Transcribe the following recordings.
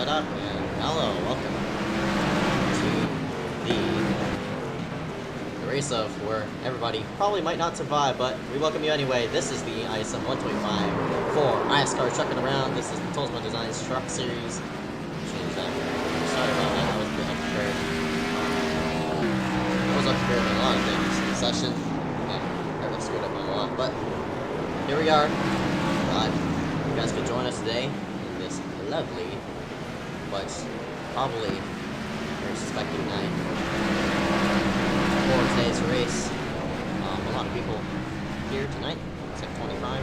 what up, and hello, welcome to the race of where everybody probably might not survive, but we welcome you anyway. This is the ISM 125 for iSCAR trucking around. This is the Tosma Designs Truck Series. Change that. Sorry about that, I was a bit unprepared. I was unprepared on a lot of things in the session, and I got screwed up on a lot, but here we are. You guys could join us today in this lovely, but probably very suspecting night for today's race. A lot of people here tonight. It's like 25.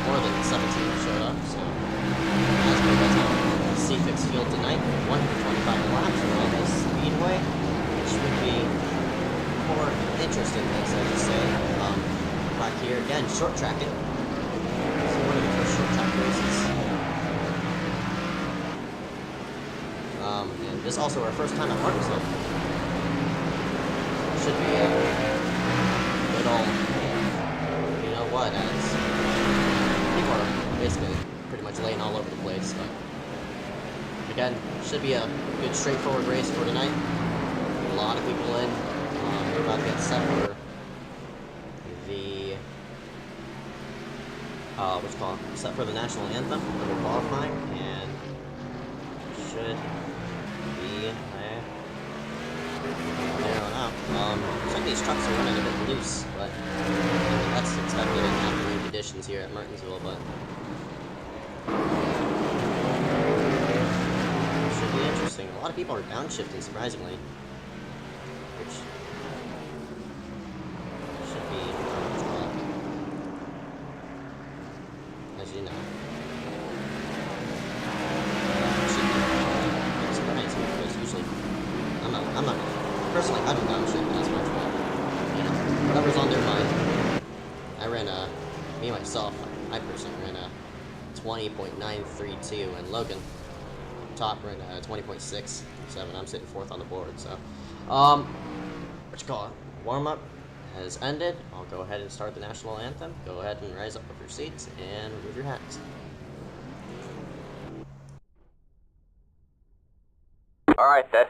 More than 17 showed up, so as we go to C6 field tonight, 125 laps around this speedway, which would be more interesting things, I would say. Back here again, short tracking. So one of the first short track races. And this is also our first time at Martinsville. Should be a good old, you know what, as people are basically pretty much laying all over the place, but again, should be a good straightforward race for tonight. A lot of people in. We're about to get set for the set for the national anthem that we're qualifying, and should be there on out. Some of these trucks are running a bit loose, but I mean, that's expected in afternoon conditions here at Martinsville, but should be interesting. A lot of people are downshifting, surprisingly, which should be as you know. Should be surprising because usually I'm not personally I don't downshift as much, but you know, whatever's on their mind. I ran me myself, I personally ran a 20.932 and Logan top ran a 20.67. I'm sitting fourth on the board, so what you call it? Warm up has ended. I'll go ahead and start the national anthem. Go ahead and rise up with your seats and remove your hats. Alright, Seth.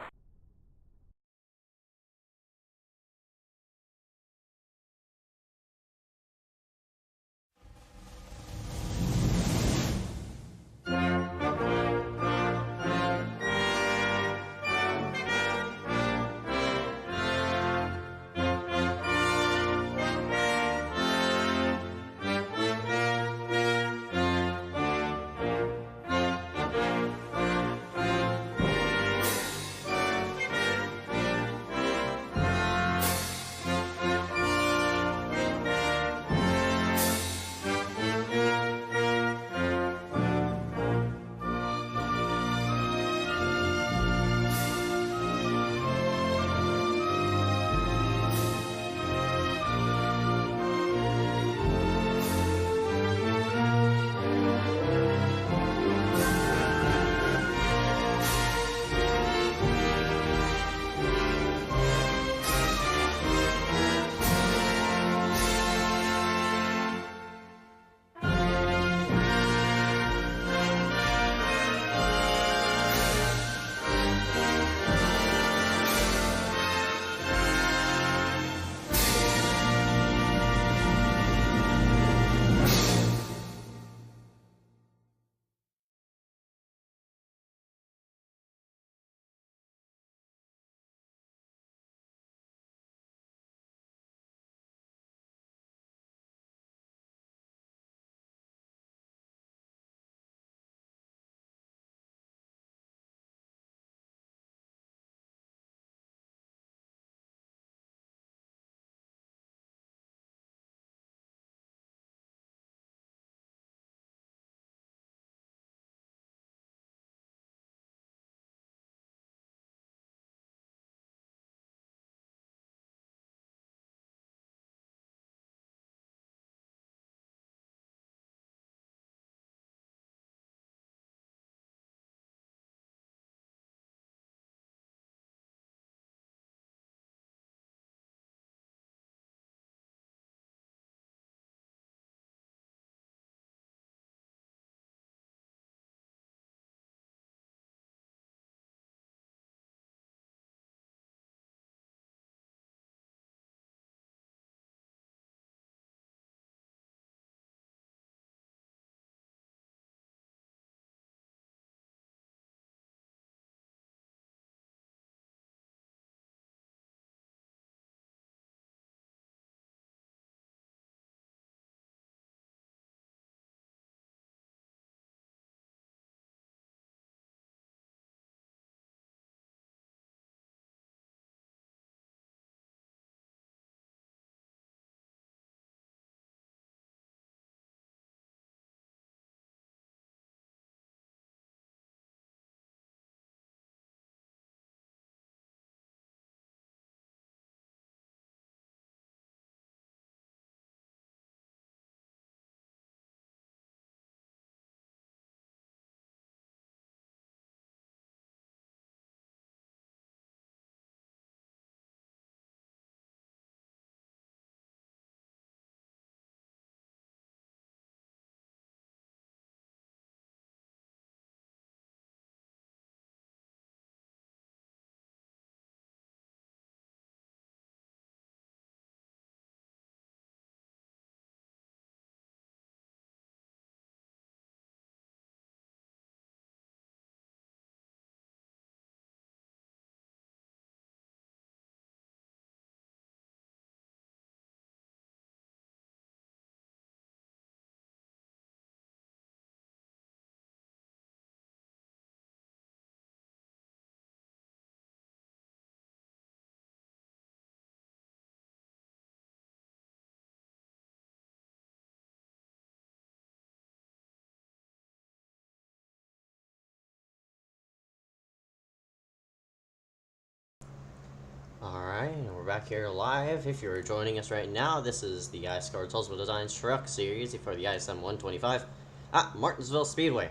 Alright, and we're back here live. If you're joining us right now, this is the iSCAR Tulsa Designs Truck Series for the ISM 125 at Martinsville Speedway.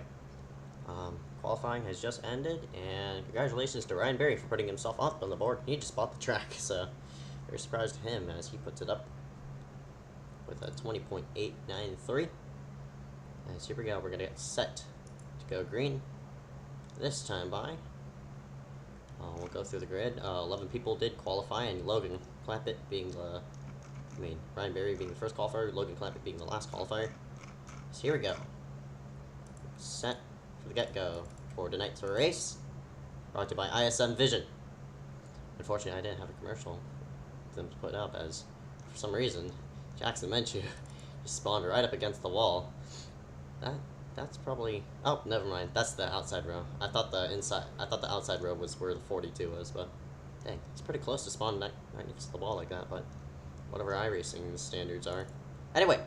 Qualifying has just ended, and congratulations to Ryan Berry for putting himself up on the board. He just bought the track, so very surprised to him as he puts it up with a 20.893. And so here we go, we're going to get set to go green this time by. We'll go through the grid. 11 people did qualify, and Logan Clampitt being the, Ryan Berry being the first qualifier, Logan Clampitt being the last qualifier. So here we go. Set for the get-go for tonight's race, brought to you by ISM Vision. Unfortunately, I didn't have a commercial for them to put up, as for some reason Jackson Menchu just spawned right up against the wall. That's probably, oh, never mind, that's the outside row. I thought the outside row was where the 42 was, but dang, it's pretty close to spawning right next to the wall like that, but whatever iRacing standards are. Anyway,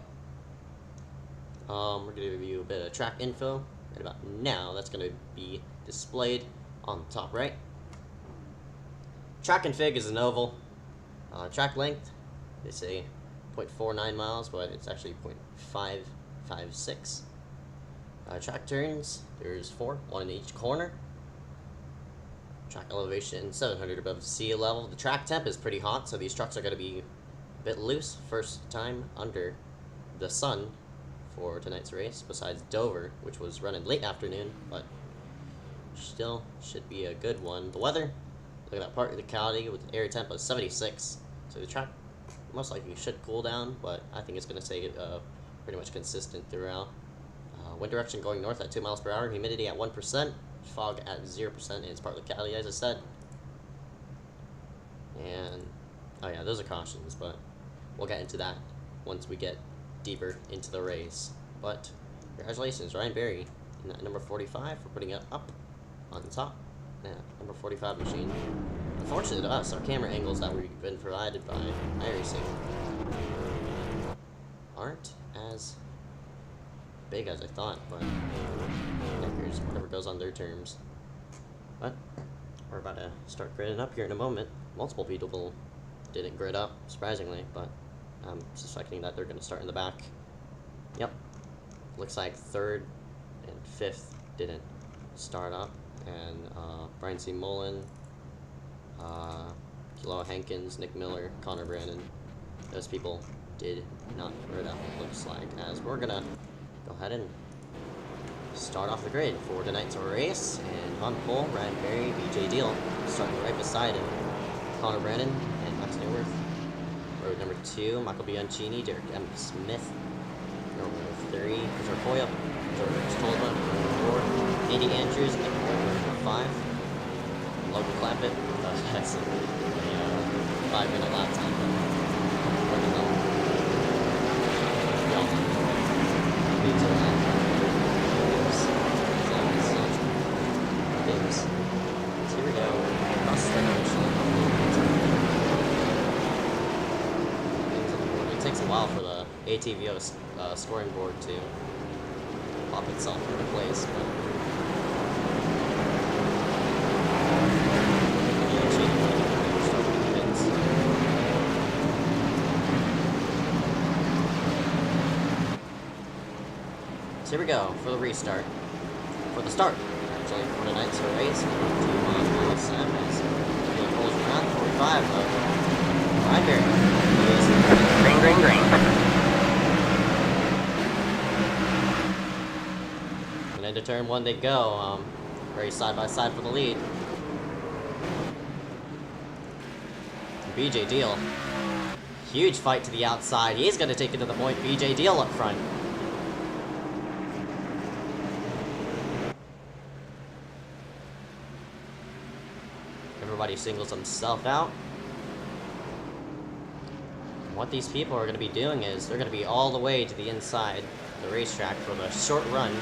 we're gonna give you a bit of track info right about now. That's gonna be displayed on the top right. Track config is an oval. Track length, they say 0.49 miles, but it's actually 0.556. Track turns, there's 4, 1 in each corner. Track elevation, 700 above sea level. The track temp is pretty hot, so these trucks are going to be a bit loose. First time under the sun for tonight's race, besides Dover, which was running late afternoon, but still should be a good one. The weather, look at that part of the locality with the air temp of 76, so the track most likely should cool down, but I think it's going to stay pretty much consistent throughout. Wind direction going north at 2 miles per hour, humidity at 1%, fog at 0%, and it's part locality, as I said. And, oh yeah, those are cautions, but we'll get into that once we get deeper into the race. But, congratulations, Ryan Berry, in that number 45 for putting it up on the top. Yeah, number 45 machine. Unfortunately to us, our camera angles that we've been provided by iRacing aren't as big as I thought, but here's whatever goes on their terms. But we're about to start gridding up here in a moment. Multiple people didn't grid up, surprisingly, but I'm suspecting that they're going to start in the back. Yep, looks like 3rd and 5th didn't start up, and Brian C. Mullen, Kilo Hankins, Nick Miller, Connor Brandon, those people did not grid up, it looks like, as we're gonna go ahead and start off the grid for tonight's race. And on pole, Ryan Berry, BJ Deal, starting right beside him, Connor Brandon, and Max Newworth. Road number 2, Michael Bianchini, Derek M. Smith. Road number 3, Peter Hoyle, George Tolba, number 4, Andy Andrews, and number 5, Logan Clampitt. That's a 5-minute lap time. So here we go. It takes a while for the ATVO scoring board to pop itself into place, but so here we go for the restart. For the start, actually, for tonight's race, 2 miles per ISM as he pulls around 45 of Ryan Berry. Green, green, green. And into turn 1 they go. Race side by side for the lead. BJ Deal. Huge fight to the outside. He's going to take it to the point. BJ Deal up front. Everybody singles himself out. And what these people are going to be doing is they're going to be all the way to the inside of the racetrack for the short run.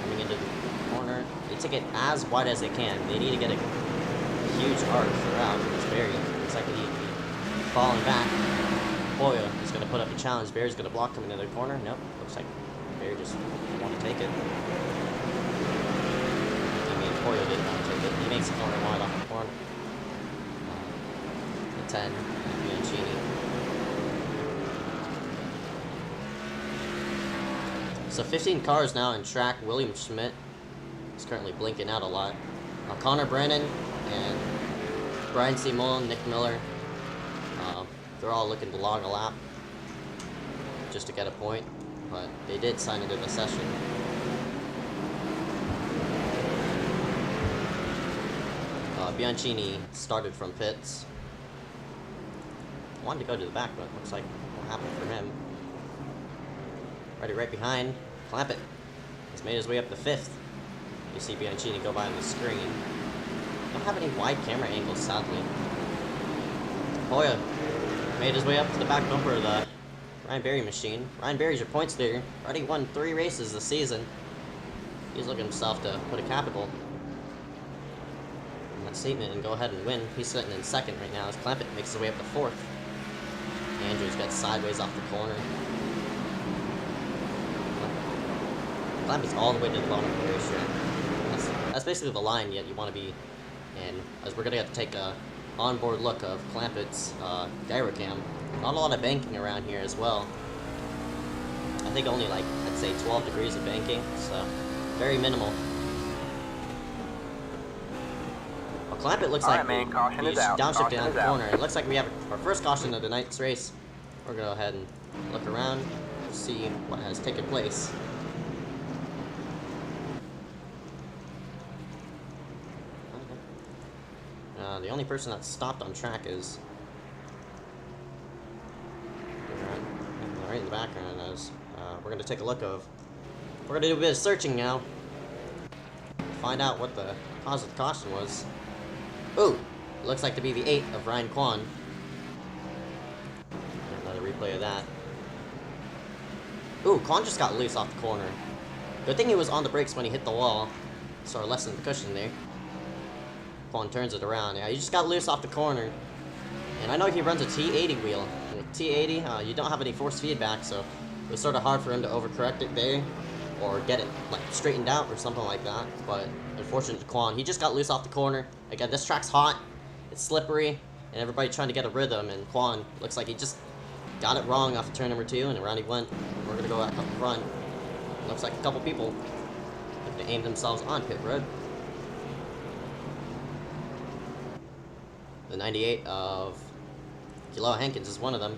Coming into the corner. They take it as wide as they can. They need to get a huge arc throughout. It's Berry. Looks like he's falling back. Hoyle is going to put up a challenge. Berry's going to block coming into the corner. Nope. Looks like Berry just want to take it. Poyo didn't take it. He makes the corner wide off the corner. The 10, Bianchini. So 15 cars now in track. William Schmidt is currently blinking out a lot. Connor Brennan and Brian Simon, Nick Miller, they're all looking to log a lap just to get a point, but they did sign into the session. Bianchini started from pits. Wanted to go to the back, but looks like what happened for him. Right behind, Clampitt. He's made his way up to 5th. You see Bianchini go by on the screen. Don't have any wide camera angles, sadly. Poyo made his way up to the back bumper of the Ryan Berry machine. Ryan Berry's your points leader. Already won 3 races this season. He's looking himself to put a capital in that statement and go ahead and win. He's sitting in 2nd right now as Clampitt makes his way up to 4th. Andrews gets sideways off the corner. Clampitt's all the way to the bottom of the racetrack. That's basically the line yet you want to be in, as we're going to have to take a onboard look of Clampitt's gyrocam. Not a lot of banking around here as well. I think only like, I'd say 12 degrees of banking, so very minimal. Well, Clampitt looks like he's downshifting down the corner. It looks like we have our first caution of the night's race. We're going to go ahead and look around, see what has taken place. The only person that's stopped on track is right in the background. As we're going to take a look of, we're going to do a bit of searching now, find out what the cause of the caution was. Ooh, looks like to be the 8 of Ryan Kwan. Another replay of that. Ooh, Kwan just got loose off the corner. Good thing he was on the brakes when he hit the wall, so it lessened the cushion there. Kwan turns it around. Yeah, he just got loose off the corner. And I know he runs a T80 wheel. And with T80, you don't have any force feedback, so it was sort of hard for him to overcorrect it there, or get it like straightened out or something like that. But unfortunate to Kwan, he just got loose off the corner. Again, this track's hot, it's slippery, and everybody trying to get a rhythm, and Kwan looks like he just got it wrong off of turn number 2, and around he went. We're gonna go back up front. Looks like a couple people have to aim themselves on pit road. The 98 of Kilo Hankins is one of them.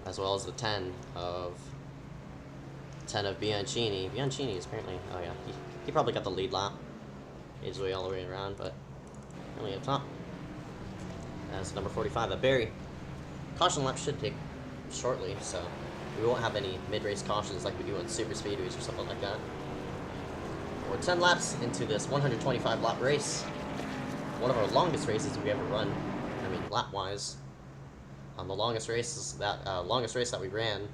As well as the 10 of Bianchini. Bianchini is apparently, oh yeah, he probably got the lead lap. Made his way all the way around, but only up top. That's number 45, the Berry. Caution lap should take shortly, so we won't have any mid-race cautions like we do on super speedways or something like that. We're 10 laps into this 125 lap race. One of our longest races we ever run. I mean, lap-wise. The longest race that we ran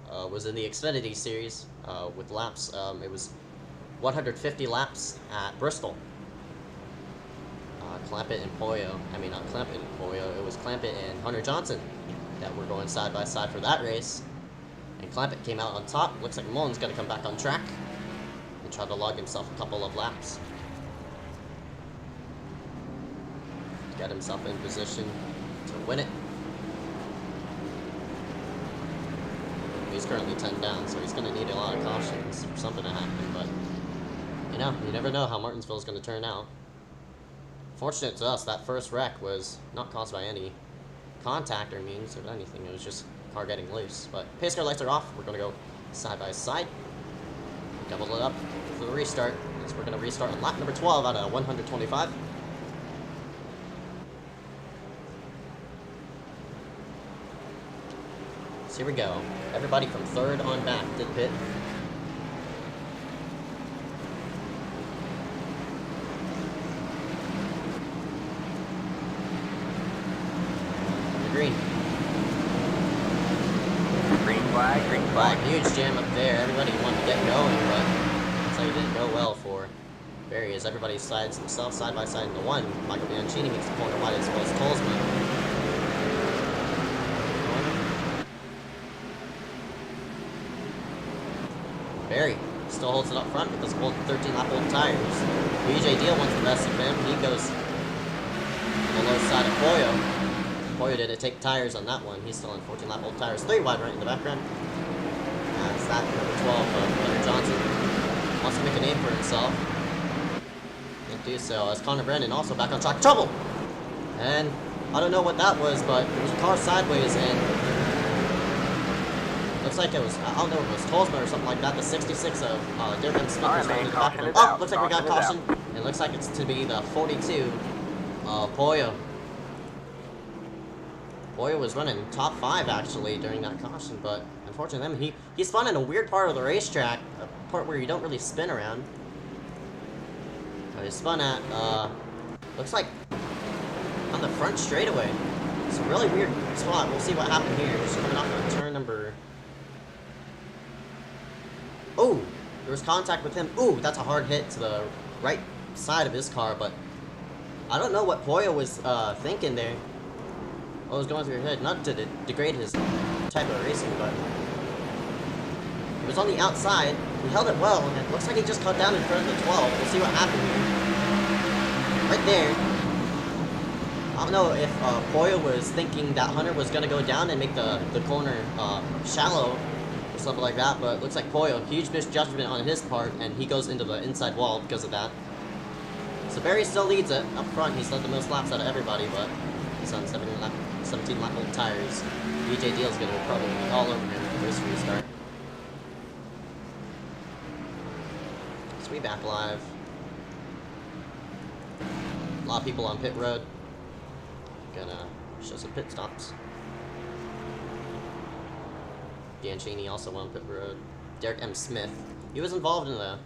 was in the Xfinity series with laps. It was 150 laps at Bristol. Clampitt and Poyo. I mean, not Clampitt and Poyo. It was Clampitt and Hunter Johnson that were going side by side for that race. And Clampitt came out on top. Looks like Mullen's going to come back on track and try to log himself a couple of laps. Get himself in position to win it. He's currently 10 down, so he's going to need a lot of cautions for something to happen, but you know, you never know how Martinsville is going to turn out. Fortunate to us, that first wreck was not caused by any contact or means of anything. It was just car getting loose. But pace car lights are off. We're going to go side by side. Double it up for the restart. So we're going to restart on lap number 12 out of 125. So here we go. Everybody from third on back to the pit. Green. Green flag, green flag. Huge jam up there. Everybody wanted to get going, but looks like it didn't go well for Barry as everybody slides themselves side by side into one. Michael Bianchini makes the corner wide as well as Colesman. Barry still holds it up front because of old 13-lap old tires. BJ Deal wants the best of him. He goes to the low side of Pollo. Pollo didn't take tires on that one. He's still in 14-lap old tires. 3 wide right in the background. That's that number 12 of Leonard Johnson. Wants to make a name for himself. Can't do so as Connor Brennan also back on track. Trouble! And I don't know what that was, but there was a car sideways and looks like it was, I don't know if it was Tolsma or something like that. The 66 of Derek M. Smith was running in the back of him. Oh, looks like we got caution. It looks like it's to be the 42 of Pollo. Pollo was running top 5 actually during that caution, but unfortunately he spun in a weird part of the racetrack, a part where you don't really spin around. He spun at, looks like on the front straightaway. It's a really weird spot. We'll see what happened here. Just coming off of turn number... Oh! There was contact with him. Ooh, that's a hard hit to the right side of his car, but I don't know what Pollo was thinking there. What was going through your head? Not to degrade his type of racing, but it was on the outside. He held it well, and it looks like he just cut down in front of the 12. We'll see what happened here. Right there. I don't know if Pollo was thinking that Hunter was going to go down and make the corner shallow or something like that, but it looks like Pollo, huge misjudgment on his part, and he goes into the inside wall because of that. So Barry still leads it up front. He's led the most laps out of everybody, but he's on 17-lap old tires. BJ Deal's going to probably be all over him for this restart. So we back live. A lot of people on pit road. Gonna show some pit stops. Bianchini also on pit road. Derek M. Smith. He was involved in the,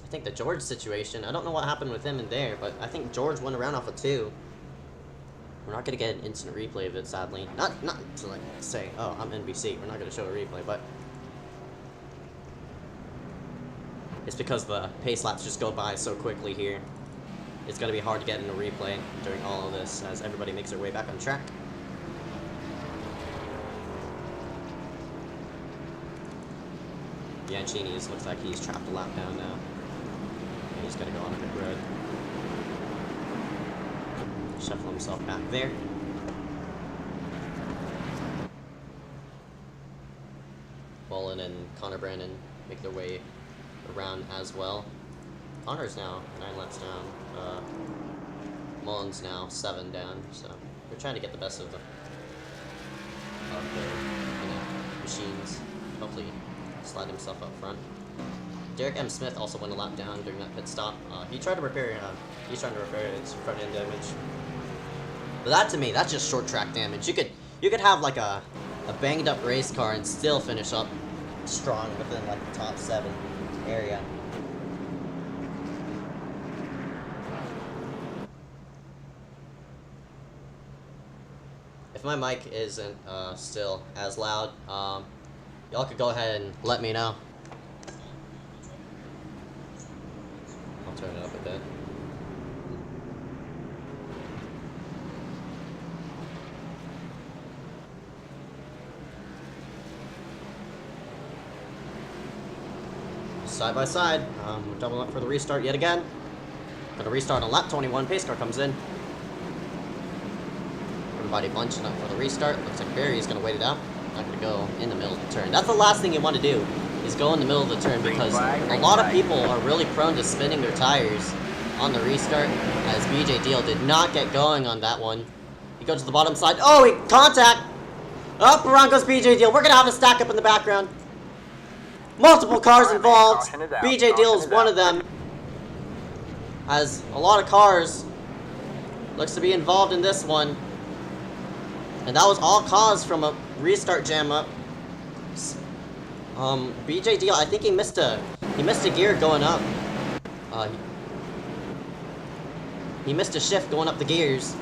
I think, the George situation. I don't know what happened with him in there, but I think George went around off of 2. We're not gonna get an instant replay of it, sadly. Not to like say, oh, I'm NBC. We're not gonna show a replay, but it's because the pace laps just go by so quickly here. It's going to be hard to get in a replay during all of this as everybody makes their way back on track. Bianchini looks like he's trapped a lap down now. And he's going to go on pit road. Shuffle himself back there. Mullen and Connor Brandon make their way around as well. Connor's now 9 laps down. Mullen's now 7 down, so they're trying to get the best of their machines. Hopefully slide himself up front. Derek M. Smith also went a lap down during that pit stop. He tried to repair he's trying to repair his front end damage. But that to me, that's just short track damage. You could have like a banged up race car and still finish up strong within like the top 7 area. If my mic isn't still as loud, y'all could go ahead and let me know. I'll turn it up a bit. Side by side, we're doubling up for the restart yet again. Gonna restart on lap 21. Pace car comes in. Everybody bunching up for the restart. Looks like Barry's gonna wait it out. Not gonna go in the middle of the turn. That's the last thing you want to do, is go in the middle of the turn, because a lot of people are really prone to spinning their tires on the restart, as BJ Deal did not get going on that one. He goes to the bottom side. Oh, he contact! Up around goes BJ Deal. We're gonna have a stack up in the background. Multiple cars involved. BJ Deal is one of them. As a lot of cars looks to be involved in this one. And that was all caused from a restart jam up. BJ Deal, I think he missed a gear going up. He missed a shift going up the gears.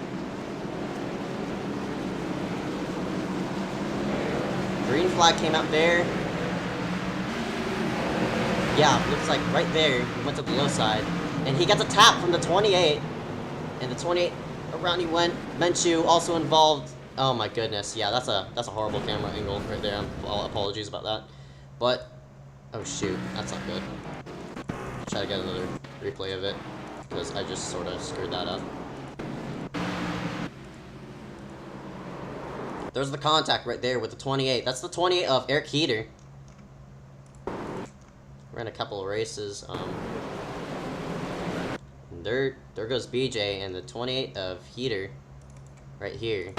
Green flag came out there. Yeah, looks like right there, he went to the low side. And he gets a tap from the 28. And the 28 around he went. Menchu also involved. Oh my goodness, yeah, that's a horrible camera angle right there. Apologies about that. But Oh shoot, that's not good. Try to get another replay of it, because I just sort of screwed that up. There's the contact right there with the 28. That's the 28 of Eric Heater. Ran a couple of races. There goes BJ and the 28 of Heater right here.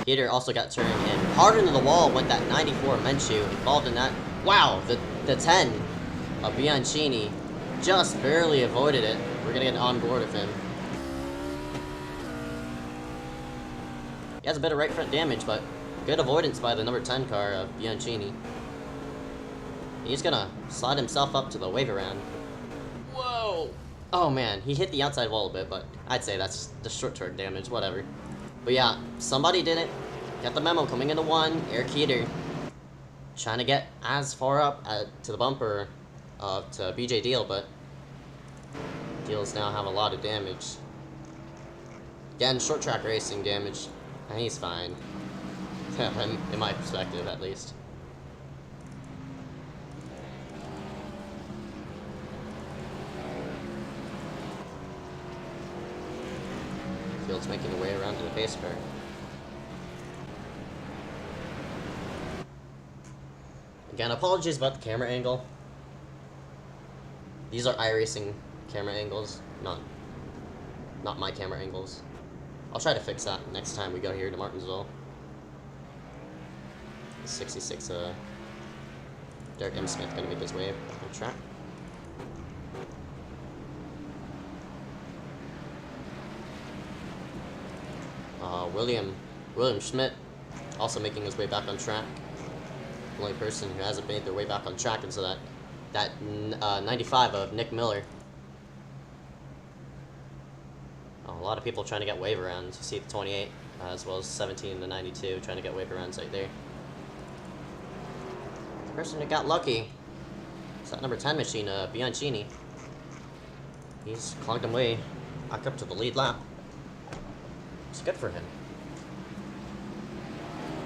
Heater also got turned in hard into the wall with that 94 Menchu involved in that. Wow, the 10 of Bianchini just barely avoided it. We're gonna get on board of him. He has a bit of right front damage, but good avoidance by the number 10 car of Bianchini. He's gonna slide himself up to the wave around. Whoa! Oh man, he hit the outside wall a bit, but I'd say that's the short torque damage, whatever. But yeah, somebody did it. Got the memo coming into 1. Eric Heater trying to get as far up to the bumper to BJ Deal, but Deals now have a lot of damage. Again, short track racing damage, and he's fine. In my perspective, at least. Field's making the way around to the pace car. Again, apologies about the camera angle. These are iRacing camera angles, not my camera angles. I'll try to fix that next time we go here to Martinsville. 66 Derek M. Smith gonna make his way up the track. William Schmidt also making his way back on track. The only person who hasn't made their way back on track is that 95 of Nick Miller. A lot of people trying to get wave arounds. You see the 28 as well as 17 and the 92 trying to get wave arounds right there. The person who got lucky is that number 10 machine, Bianchini. He's clogged him way back up to the lead lap. It's good for him.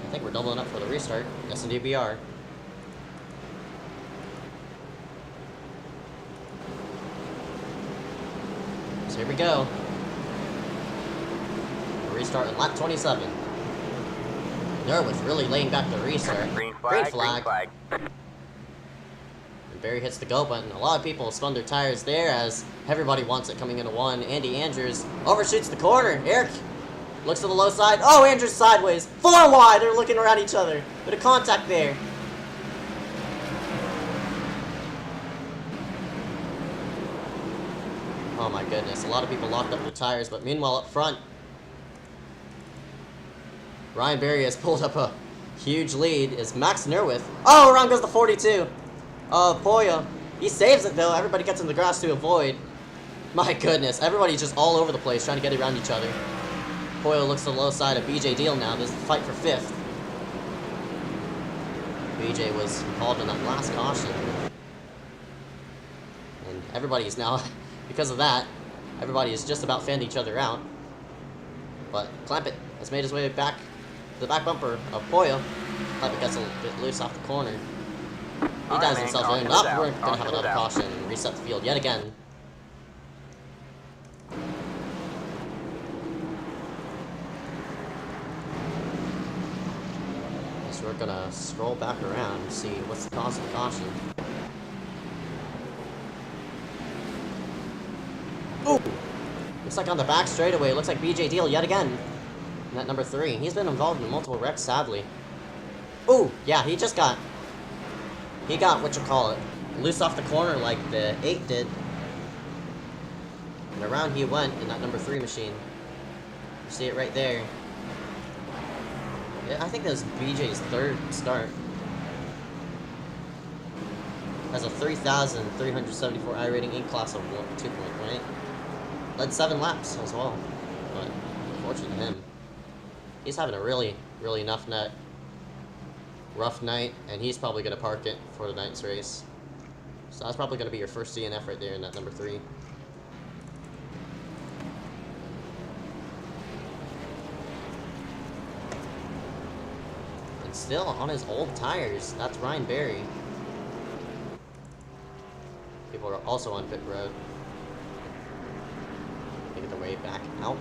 I think we're doubling up for the restart. Yes, indeed we are. So here we go. Restart in lap 27. Norwith really laying back the restart. Green flag. Green flag. And Barry hits the go button. A lot of people spun their tires there as everybody wants it coming into 1. Andy Andrews overshoots the corner. Eric looks to the low side. Oh, Andrews sideways. 4 wide. They're looking around each other. Bit of contact there. Oh my goodness. A lot of people locked up their tires, but meanwhile up front, Ryan Berry has pulled up a huge lead. Is Max Nerwith. Oh, around goes the 42 of Poyo. He saves it though. Everybody gets in the grass to avoid. My goodness. Everybody's just all over the place trying to get around each other. Poyo looks to the low side of BJ Deal now. This is the fight for 5th. BJ was involved in that last caution. And everybody's now, because of that, everybody is just about fanned each other out. But Clampitt has made his way back to the back bumper of Poyo. Clampitt gets a bit loose off the corner. He dives himself in. Up, we're going to have another caution and reset the field yet again. So we're going to scroll back around and see what's the cause of the caution. Ooh! Looks like on the back straightaway, it looks like BJ Deal yet again. And that number 3. He's been involved in multiple wrecks, sadly. Ooh! Yeah, he got, loose off the corner like the 8 did. And around he went in that number 3 machine. You see it right there. Yeah, I think that was BJ's 3rd start. Has a 3,374 iRating in class of 2.18. Led 7 laps as well. But unfortunate to him. He's having a really rough night, and he's probably going to park it for tonight's race. So that's probably going to be your first DNF right there in that number 3. And still on his old tires, that's Ryan Berry. people are also on pit road. Making their way back out.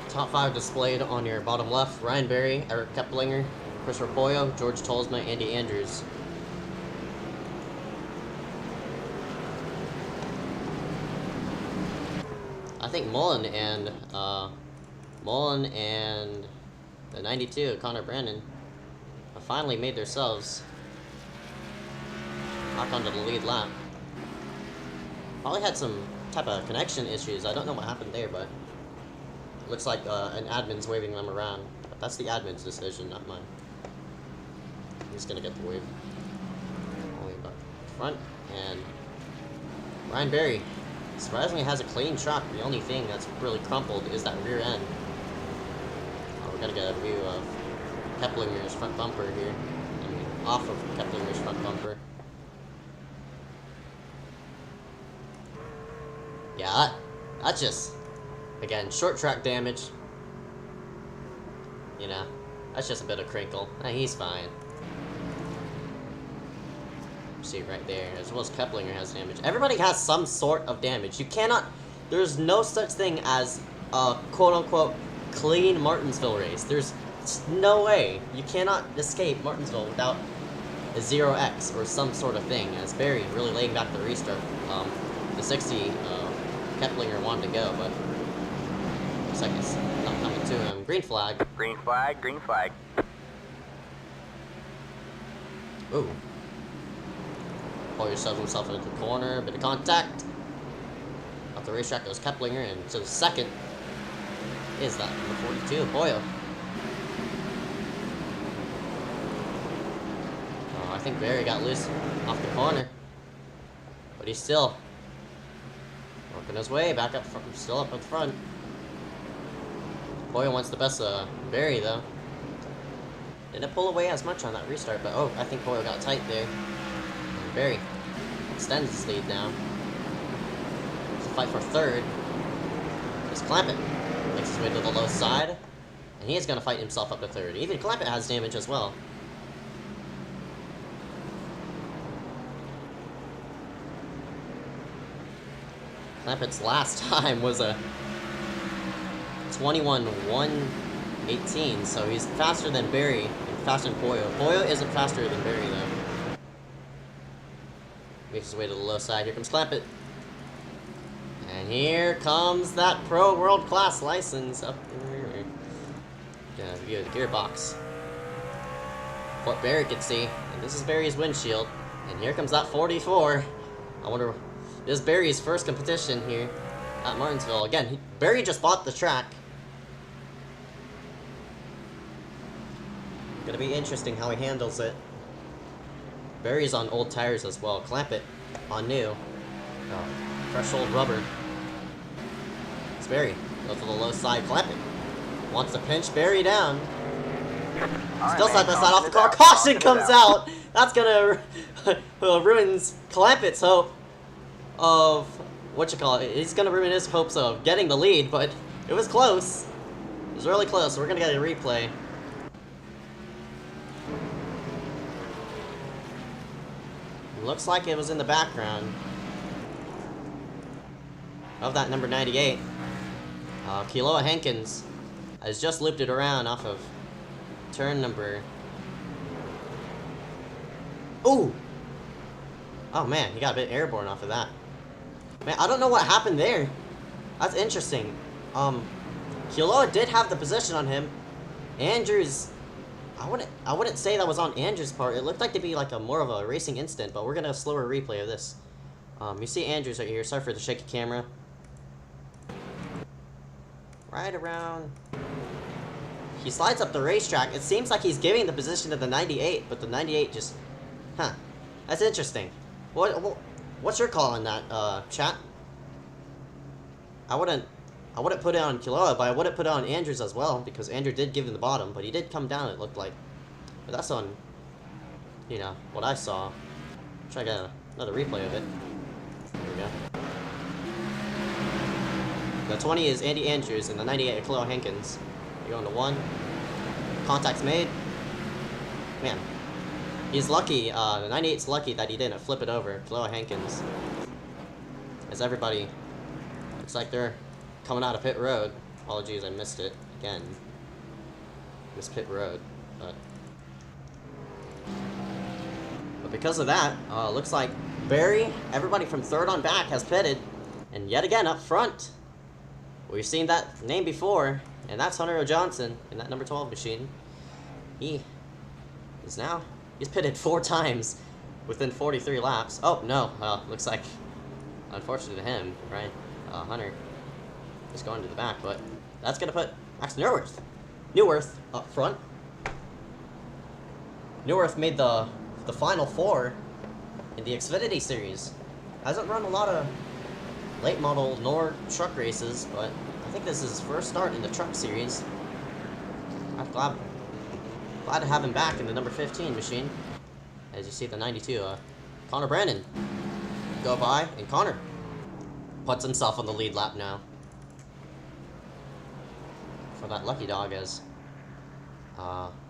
Top 5 displayed on your bottom left: Ryan Berry, Eric Keplinger, Christopher Pollo, George Tolsma, Andy Andrews. I think Mullen and the 92, Connor Brandon, have finally made themselves back onto the lead lap. Probably had some type of connection issues. I don't know what happened there, but looks like an admin's waving them around. But that's the admin's decision, not mine. I'm just gonna get the wave. Only back front, and Ryan Berry surprisingly has a clean truck. The only thing that's really crumpled is that rear end. We're gonna get a view of Keplinger's front bumper here. I mean, off of Keplinger's front bumper. Yeah, that's just, again, short track damage. You know, that's just a bit of crinkle. He's fine. See right there, as well as Keplinger has damage. Everybody has some sort of damage. You cannot, there's no such thing as a quote-unquote clean Martinsville race. There's no way. You cannot escape Martinsville without a 0x or some sort of thing, as Barry really laying back the restart. The 60 Keplinger wanted to go, but looks like it's not coming to him. Green flag. Green flag, green flag. Ooh. Pull yourself himself into the corner, a bit of contact. Off the racetrack goes Keplinger, and so the second is that number 42, Boyo. Oh, I think Barry got loose off the corner, but he's still working his way back up, still up in front. Boyo wants the best of Barry, though. Didn't pull away as much on that restart, but oh, I think Boyo got tight there. Barry extends his lead now. It's a fight for third. There's Clampitt. Makes his way to the low side. And he is going to fight himself up to third. Even Clampitt has damage as well. Clampitt's last time was a 21:1:18, so he's faster than Barry and faster than Boyo. Boyo isn't faster than Barry, though. Makes his way to the low side. Here comes Clampitt. And here comes that pro world class license up there. Gonna view the gearbox. What Barry could see. And this is Barry's windshield. And here comes that 44. I wonder, this is Barry's first competition here at Martinsville. Again, Barry just bought the track. Gonna be interesting how he handles it. Barry's on old tires as well. Clampitt on new. Fresh old rubber. It's Barry. Goes to the low side. Clampitt wants to pinch Barry down. Still side by side off the car. Caution comes out. That's gonna ruins Clampitt's hope of he's gonna ruin his hopes of getting the lead, but it was close. It was really close. We're gonna get a replay. Looks like it was in the background of that number 98. Kiloa Hankins has just looped it around off of turn number... Ooh! Oh man, he got a bit airborne off of that. Man, I don't know what happened there. That's interesting. Kiloa did have the position on him. Andrews... I wouldn't say that was on Andrews' part. It looked like to be like more of a racing instant, but we're gonna have a slower replay of this. You see Andrews right here. Sorry for the shaky camera. Right around. He slides up the racetrack. It seems like he's giving the position to the 98, but the 98 just, that's interesting. What's your call on that, chat? I wouldn't I wouldn't put it on Kiloa, but I wouldn't put it on Andrews as well, because Andrew did give him the bottom, but he did come down, it looked like. But that's on, you know, what I saw. Try to get another replay of it. There we go. The 20 is Andy Andrews, and the 98 Khalil Hankins. You're going to 1. Contact's made. Man, he's lucky, the 98's lucky that he didn't flip it over, Khalil Hankins. As everybody, looks like they're coming out of pit road. Apologies, I missed it again. Missed pit road, but because of that, looks like Barry, everybody from 3rd on back has pitted, and yet again up front, we've seen that name before, and that's Hunter O. Johnson in that number 12 machine. He's pitted 4 times within 43 laps. Oh no, looks like, unfortunate to him, right? Hunter is going to the back, but that's gonna put Max Neuwirth up front. Neuwirth made the final 4 in the Xfinity series. Hasn't run a lot of late model nor truck races, but I think this is his first start in the truck series. I'm glad to have him back in the number 15 machine. As you see, the 92, Connor Brandon go by, and Connor puts himself on the lead lap now for that lucky dog, as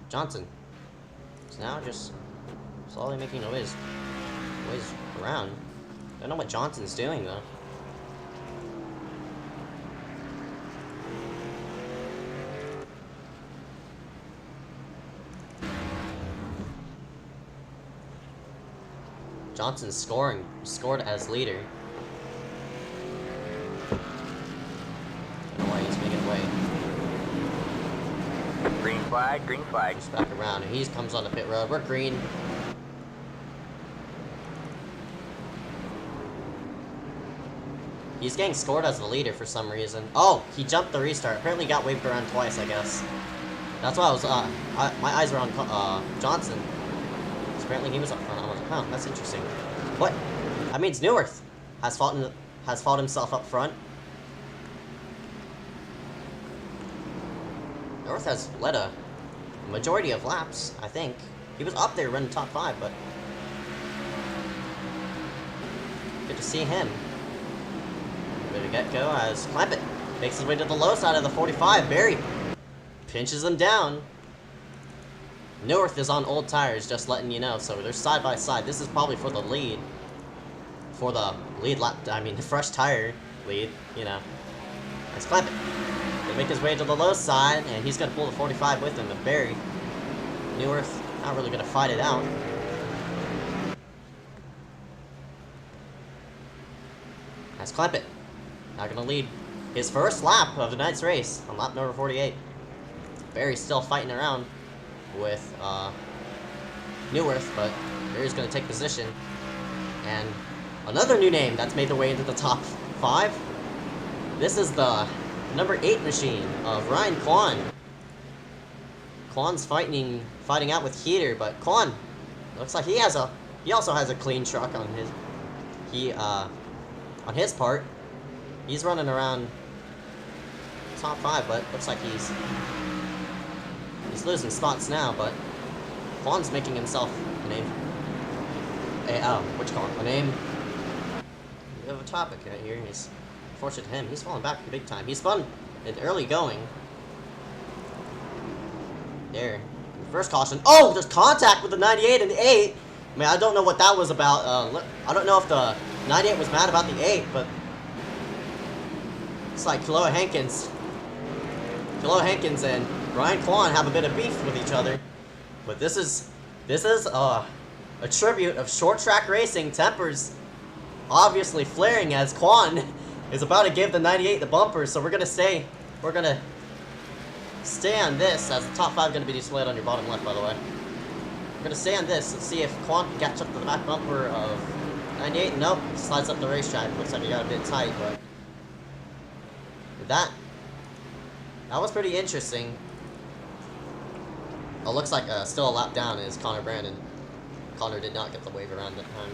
Johnson is now just slowly making a ways around. Don't know what Johnson's doing though. Johnson's scored as leader. Don't know why he's making away. Green flag. Just back around, and he comes on the pit road. We're green. He's getting scored as the leader for some reason. Oh, he jumped the restart. Apparently got waved around twice, I guess. That's why I was, my eyes were on Johnson. Apparently he was up front. I was like, huh, that's interesting. What? That means Neuwirth has fought himself up front. Neuwirth has led a majority of laps, I think. He was up there running top 5, but good to see him. Ready to get go as Clampitt makes his way to the low side of the 45. Barry pinches him down. Neuwirth is on old tires, just letting you know, so they're side by side. This is probably for the lead. For the lead lap, I mean, the fresh tire lead, you know. That's Clampitt. He'll make his way to the low side, and he's going to pull the 45 with him. But Barry, Neuwirth, not really going to fight it out. That's Clampitt. Now going to lead his first lap of the night's race on lap number 48. Barry's still fighting around with Neuwirth, but Barry's going to take position. And another new name that's made their way into the top 5. This is the number 8 machine of Ryan Kwan. Kwan's fighting out with Heater, but Kwan looks like he also has a clean truck on his part. He's running around top 5, but looks like he's losing spots now, but Kwan's making himself a name. A name. We have a topic right here. He's fortunate to him. He's falling back big time. He spun in early going. There. First caution. Oh, there's contact with the 98 and the 8. I mean, I don't know what that was about. I don't know if the 98 was mad about the 8, but it's like Khalil Hankins and Ryan Kwan have a bit of beef with each other. But this is a tribute of short track racing. Tempers obviously flaring as Kwan is about to give the 98 the bumper. So we're gonna stay on this, as the top 5 gonna be displayed on your bottom left, by the way. We're gonna stay on this and see if Kwan can catch up to the back bumper of 98. Nope, slides up the racetrack. Looks like he got a bit tight, but that was pretty interesting. Oh, looks like still a lap down is Connor Brandon. Connor did not get the wave around that time.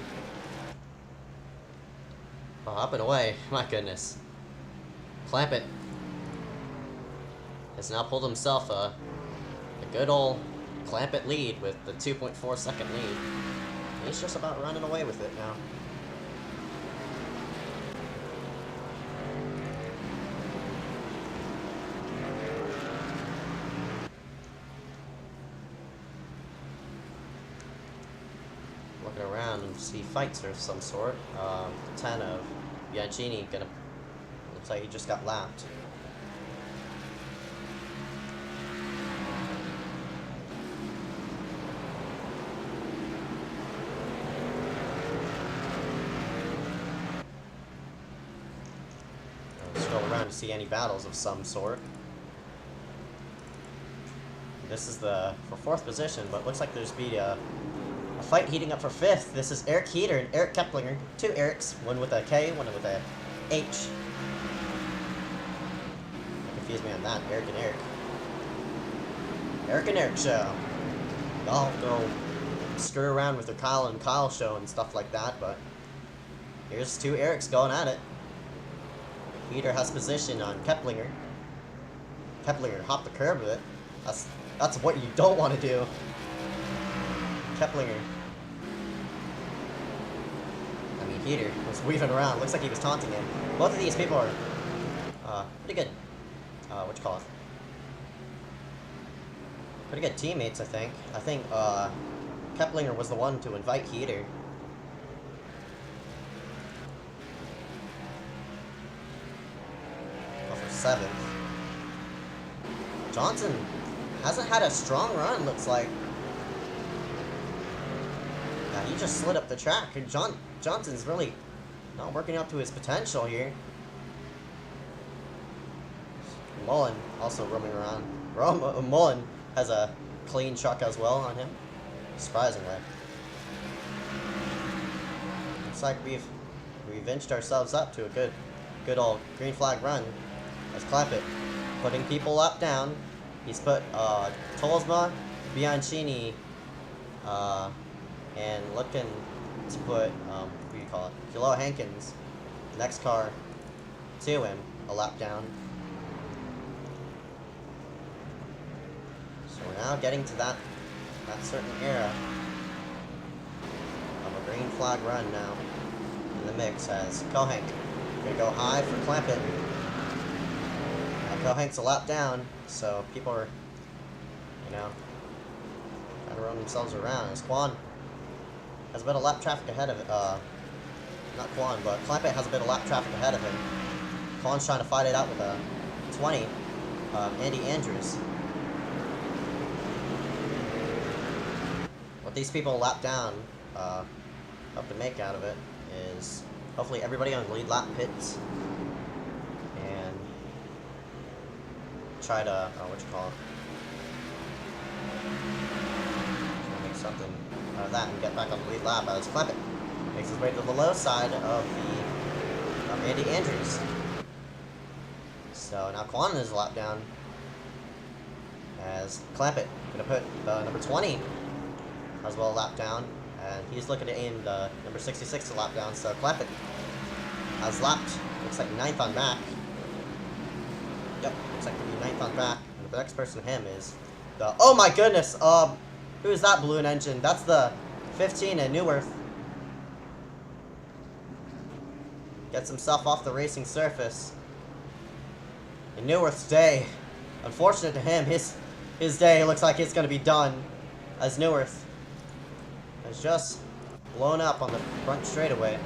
Oh, up and away. My goodness. Clampitt has now pulled himself a good old Clampitt lead with the 2.4 second lead. And he's just about running away with it now. Looking around and see fights of some sort. 10 of Bianchini gonna, looks like he just got lapped. Scroll around to see any battles of some sort. This is the for 4th position, but looks like there's be a fight heating up for 5th. This is Eric Heater and Eric Keplinger. 2 Erics, one with a K, one with a H. Confuse me on that. Eric and Eric. Eric and Eric show. Y'all go skirt around with the Kyle and Kyle show and stuff like that, but here's 2 Erics going at it. Heater has position on Keplinger. Keplinger hopped the curb with it. That's what you don't want to do. Keplinger. I mean, Heater was weaving around. Looks like he was taunting him. Both of these people are pretty good. What you call it? Pretty good teammates, I think. I think Keplinger was the one to invite Heater. For 7th. Johnson hasn't had a strong run, looks like. Yeah, he just slid up the track, and Johnson's really not working up to his potential here. Mullen also roaming around. Mullen has a clean truck as well on him, surprisingly. Looks like we've inched ourselves up to a good old green flag run. As Clampitt putting people up down. He's put Tolsma, Bianchini, and looking to put what do you call it? Kilo Hankins, next car to him, a lap down. So we're now getting to that certain era of a green flag run now in the mix as Kohank gonna go high for Clampitt. Kohank's a lap down, so people are, you know, trying to run themselves around. As Quan has a bit of lap traffic ahead of it. Not Quan, but Clampitt has a bit of lap traffic ahead of him. Quan's trying to fight it out with a 20. Andy Andrews. What these people lap down hope to make out of it is hopefully everybody on the lead lap pits and try to what you call it? Try to make something out of that and get back on the lead lap as Clampitt makes his way to the low side of the Andy Andrews. So now Quan is a lap down as Clampitt gonna put the number 20 as well a lap down, and he's looking to aim the number 66 to lap down. So Clampitt has lapped, looks like 9th on back. Yep, looks like to be 9th on back. And the next person to him is the, oh my goodness, who is that balloon engine? That's the 15 in Neuwirth. Gets himself off the racing surface. In Neuwirth's day, unfortunate to him, his day looks like it's going to be done, as Neuwirth has just blown up on the front straightaway.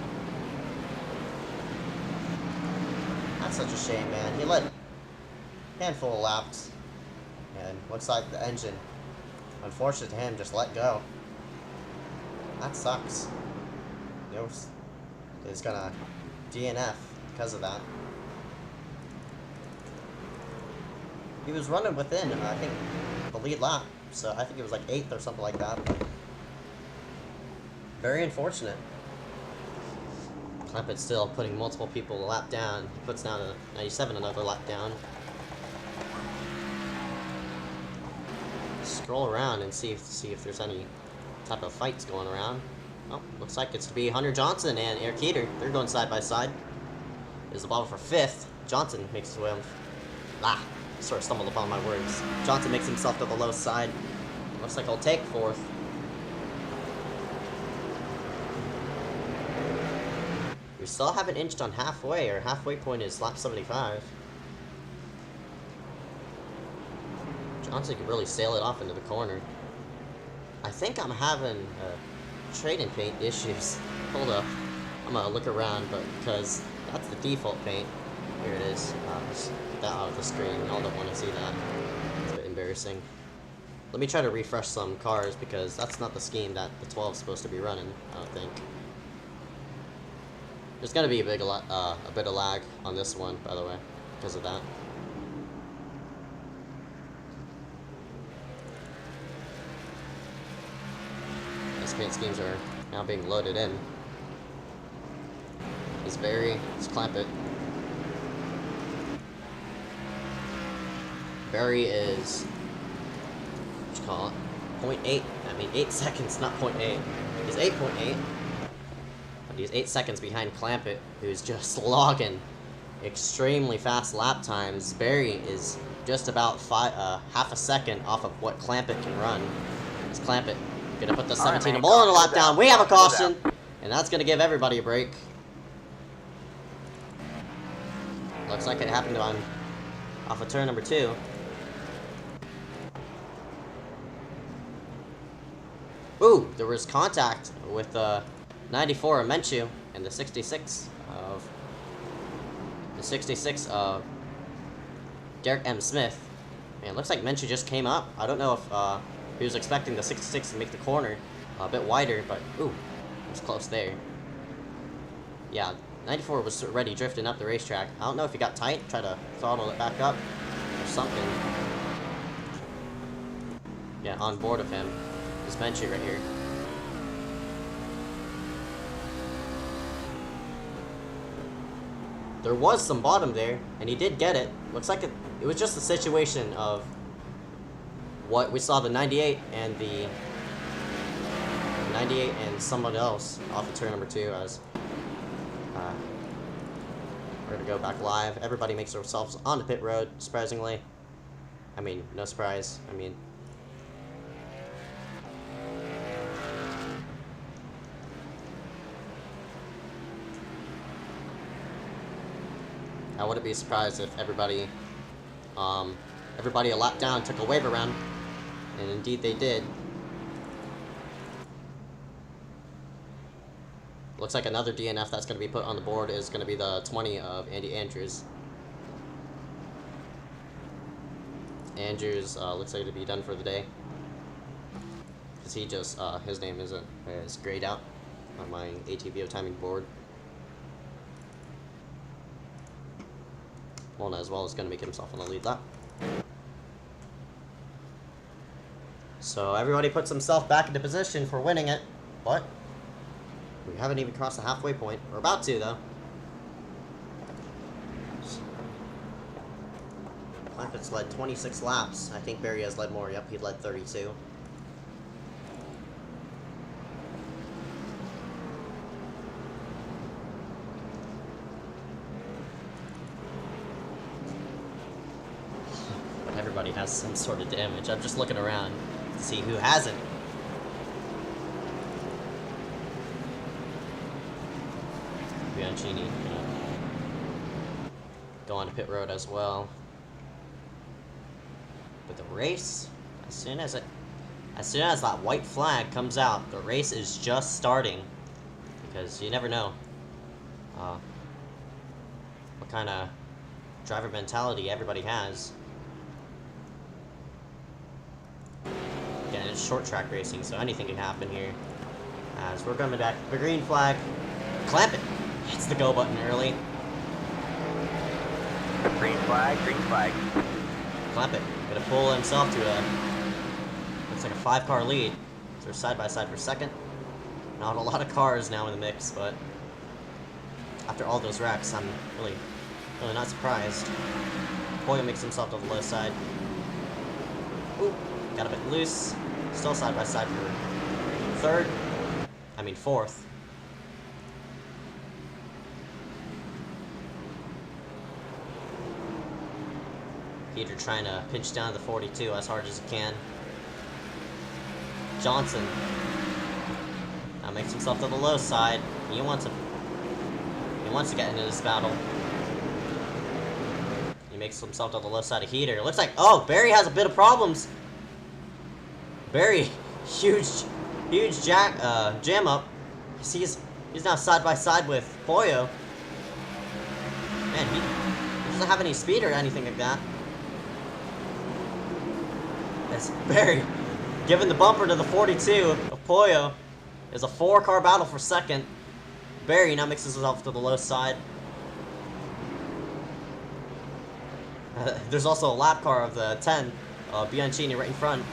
That's such a shame, man. He led a handful of laps, and looks like the engine, unfortunate to him, just let go. That sucks. Neuwirth is going to DNF because of that. He was running within, I think, the lead lap, so I think it was like 8th or something like that. But very unfortunate. Clampitt still putting multiple people a lap down. He puts down a 97 another lap down. Scroll around and see if there's any type of fights going around. Oh, looks like it's to be Hunter Johnson and Eric Heater. They're going side by side. There's the bottle for 5th. Johnson makes his way on. sort of stumbled upon my words. Johnson makes himself to the low side. Looks like he'll take 4th. We still haven't inched on halfway. Our halfway point is lap 75. Johnson could really sail it off into the corner. I think I'm having trading paint issues. Hold up. I'm gonna look around, but because that's the default paint. Here it is. Just get that out of the screen. Y'all don't want to see that. It's a bit embarrassing. Let me try to refresh some cars because that's not the scheme that the 12 is supposed to be running, I don't think. There's gonna be a bit of lag on this one, by the way, because of that. These paint schemes are now being loaded in. It's Barry, it's Clampitt. Barry is, what you call it, 0.8, I mean 8 seconds, not 0.8. He's 8.8, but he's 8 seconds behind Clampitt, who's just logging extremely fast lap times. Barry is just about half a second off of what Clampitt can run. It's Clampitt gonna put the 17 ball on a lap down. We have a caution, and that's gonna give everybody a break. Looks like it happened on off of turn number 2. Ooh, there was contact with 94 of Menchu and the 66 of Derek M. Smith. Man, it looks like Menchu just came up. I don't know if he was expecting the 66 to make the corner a bit wider, but ooh, it was close there. Yeah, 94 was already drifting up the racetrack. I don't know if he got tight, tried to throttle it back up or something. Yeah, on board of him. This Menchu right here. There was some bottom there, and he did get it. Looks like it was just a situation of what we saw the 98 and the 98 and someone else off of turn number 2 as we're gonna go back live. Everybody makes themselves on the pit road, surprisingly. I mean, no surprise. I mean, I wouldn't be surprised if everybody a lap down took a wave around, and indeed they did. Looks like another DNF that's going to be put on the board is going to be the 20 of Andy Andrews. Andrews looks like to be done for the day, because he just his name is grayed out on my ATVO timing board. Mona as well is going to make himself on the lead lap. So everybody puts himself back into position for winning it, but we haven't even crossed the halfway point. We're about to, though. Clampitt's led 26 laps. I think Barry has led more. Yep, he led 32. Everybody has some sort of damage. I'm just looking around to see who hasn't. Bianchini go on to pit road as well. But the race, as soon as that white flag comes out, the race is just starting, because you never know what kind of driver mentality everybody has. Again, it's short track racing, so anything can happen here. As we're coming back, the green flag, Clampitt hits the go button early. Green flag, green flag. Clampitt gonna pull himself to looks like a 5-car lead. So they're side by side for second. Not a lot of cars now in the mix, but after all those wrecks, I'm really not surprised. Boyle makes himself to the low side. Ooh, got a bit loose. Still side by side for fourth. He Heater trying to pinch down the 42 as hard as he can. Johnson now makes himself to the low side. He wants to get into this battle. He makes himself to the low side of Heater. It looks like, oh, Barry has a bit of problems. Barry, huge jam up. He's now side by side with Pollo. Man, he doesn't have any speed or anything like that. As Barry giving the bumper to the 42 of Pollo. Is a 4-car battle for second. Barry now mixes himself to the low side. There's also a lap car of the 10, Bianchini right in front.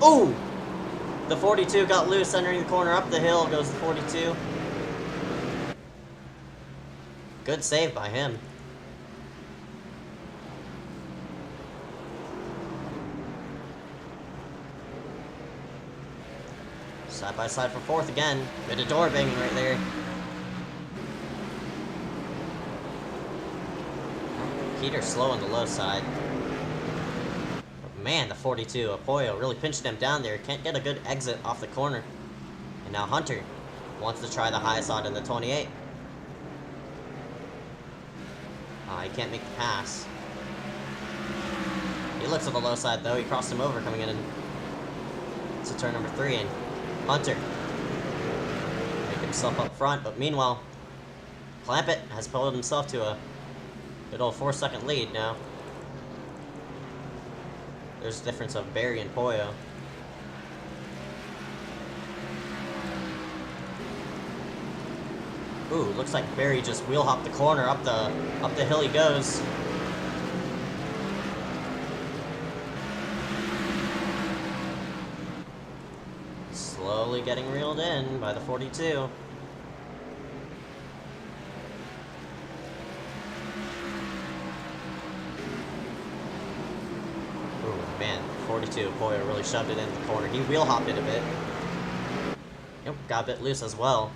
Ooh! The 42 got loose entering the corner. Up the hill goes the 42. Good save by him. Side by side for fourth again. Bit of door banging right there. Heater slow on the low side. But man, the 42 of Pollo really pinched him down there. Can't get a good exit off the corner. And now Hunter wants to try the high side in the 28. He can't make the pass. He looks at the low side though. He crossed him over coming in to turn number 3, and Hunter make himself up front. But meanwhile, Clampitt has pulled himself to a good old 4-second lead now. There's a difference of Barry and Pollo. Ooh, looks like Barry just wheel hopped the corner. Up the hill he goes. Slowly getting reeled in by the 42. Oh man, 42 Pollo really shoved it into the corner. He wheel hopped it a bit. Yep, got a bit loose as well.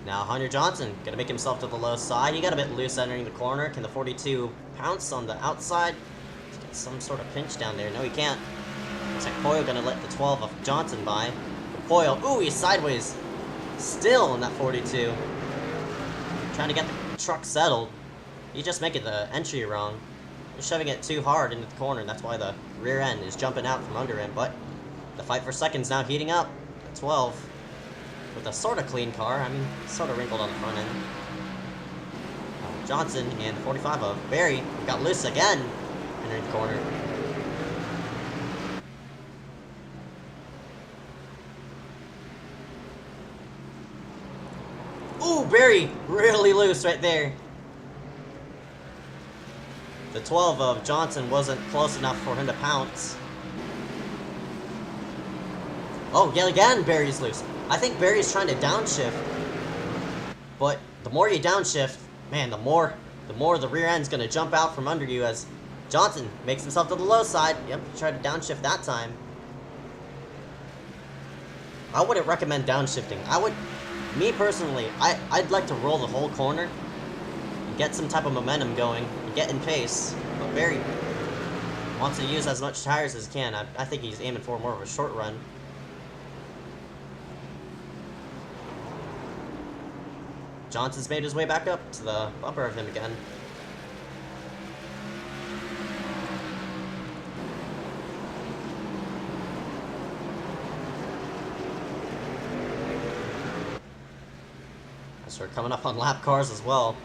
Now Hunter Johnson gonna make himself to the low side. He got a bit loose entering the corner. Can the 42 pounce on the outside to get some sort of pinch down there? No, he can't. Looks like Pollo gonna let the 12 of Johnson by. But Pollo, ooh, he's sideways. Still in that 42. Trying to get the truck settled. He's just making the entry wrong. He's shoving it too hard into the corner. That's why the rear end is jumping out from under him. But the fight for second's now heating up. At 12. With a sort of clean car. I mean, sort of wrinkled on the front end. Johnson and the 45 of Barry got loose again. Entering the corner. Ooh, Barry really loose right there. The 12 of Johnson wasn't close enough for him to pounce. Oh, yet again, Barry's loose. I think Barry's trying to downshift. But the more you downshift, man, the more the rear end's gonna jump out from under you as Johnson makes himself to the low side. Yep, tried to downshift that time. I wouldn't recommend downshifting. Me personally, I'd like to roll the whole corner and get some type of momentum going and get in pace. But Barry wants to use as much tires as he can. I think he's aiming for more of a short run. Johnson's made his way back up to the bumper of him again. So we're coming up on lap cars as well.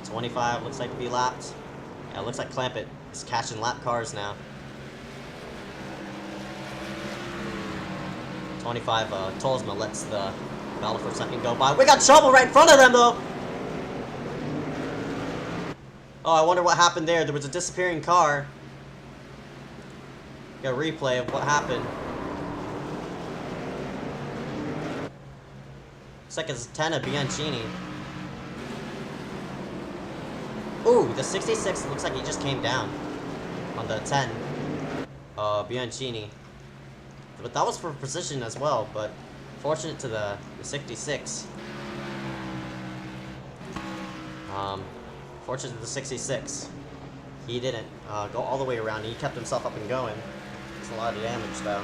The 25 looks like to be lapped. Yeah, it looks like Clampitt is catching lap cars now. 25 Tolsma lets the battle for a second go by. We got trouble right in front of them though! Oh, I wonder what happened there. There was a disappearing car. Got a replay of what happened. Looks like it's 10 of Bianchini. Ooh, the 66 looks like he just came down on the 10. Bianchini. But that was for precision as well, but Fortunate to the 66. Fortunate to the 66. He didn't go all the way around. He kept himself up and going. It's a lot of damage, though.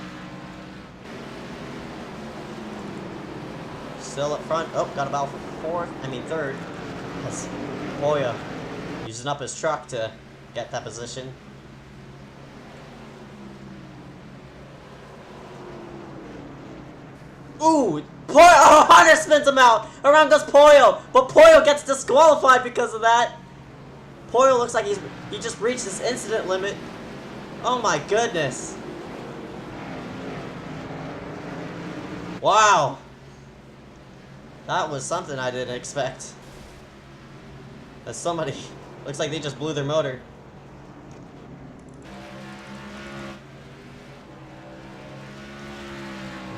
Still up front. Oh, got about third. That's Poya using up his truck to get that position. Ooh! Oh, Hunter spins him out! Around goes Poyo! But Poyo gets disqualified because of that! Poyo looks like he just reached his incident limit. Oh my goodness! Wow! That was something I didn't expect. That somebody... looks like they just blew their motor.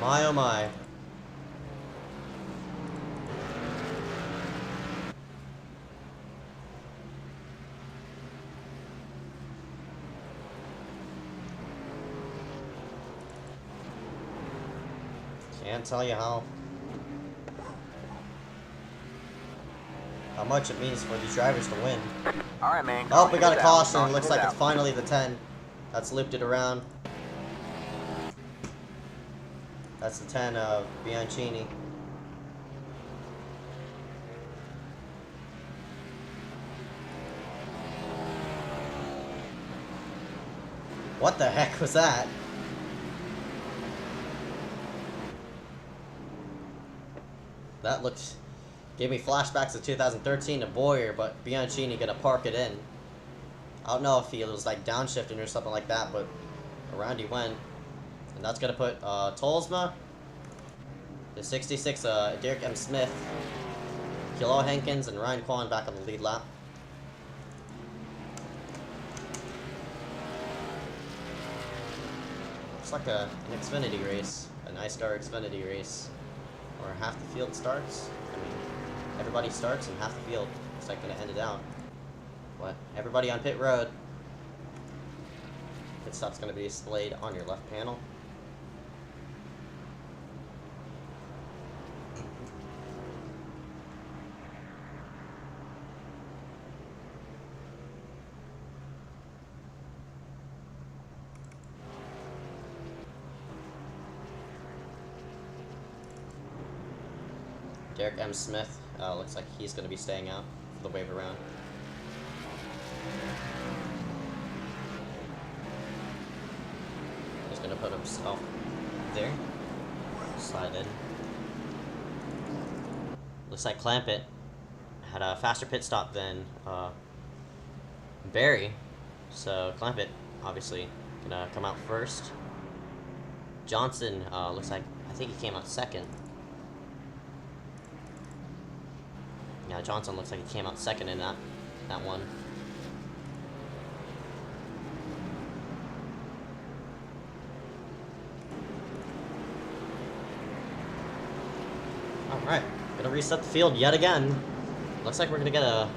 My oh my. Can't tell you how much it means for these drivers to win. Alright, man. Oh, we got a caution. Looks like it's finally the 10. That's looped it around. That's the 10 of Bianchini. What the heck was that? That gave me flashbacks to 2013 to Boyer, but Bianchini gonna park it in. I don't know if he was like downshifting or something like that, but around he went. And that's gonna put Tolsma, the 66, Derek M. Smith, Kilo Hankins, and Ryan Kwan back on the lead lap. Looks like an Xfinity race, an iSCAR Xfinity race, where half the field starts. I mean, everybody starts and half the field is like gonna end it out. But everybody on pit road. Pit stop's gonna be displayed on your left panel. Derek M. Smith, looks like he's going to be staying out for the wave around. He's going to put himself there. Slide in. Looks like Clampitt had a faster pit stop than Barry. So Clampitt, obviously, going to come out first. Johnson, looks like, I think he came out second. Yeah, Johnson looks like he came out second in that one. Alright, gonna reset the field yet again. Looks like we're gonna get a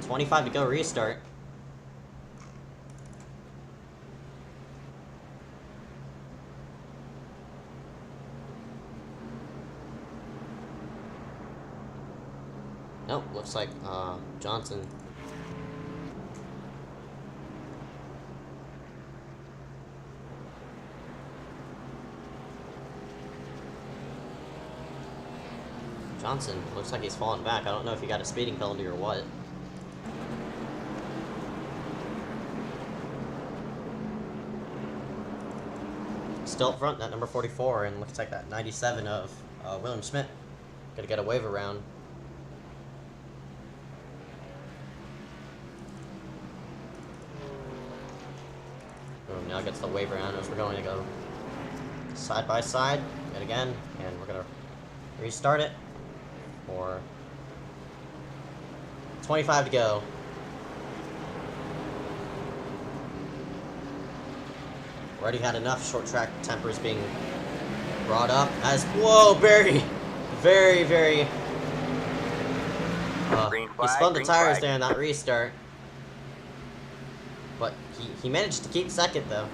25 to go restart. Nope, looks like Johnson. Johnson looks like he's falling back. I don't know if he got a speeding penalty or what. Still up front, that number 44, and looks like that 97 of William Schmidt. Gonna get a wave around. Now gets the wave around as we're going to go side by side yet again, and we're gonna restart it for 25 to go. Already had enough short track tempers being brought up as whoa, Barry, very he spun the tires there in that restart. But he managed to keep second, though.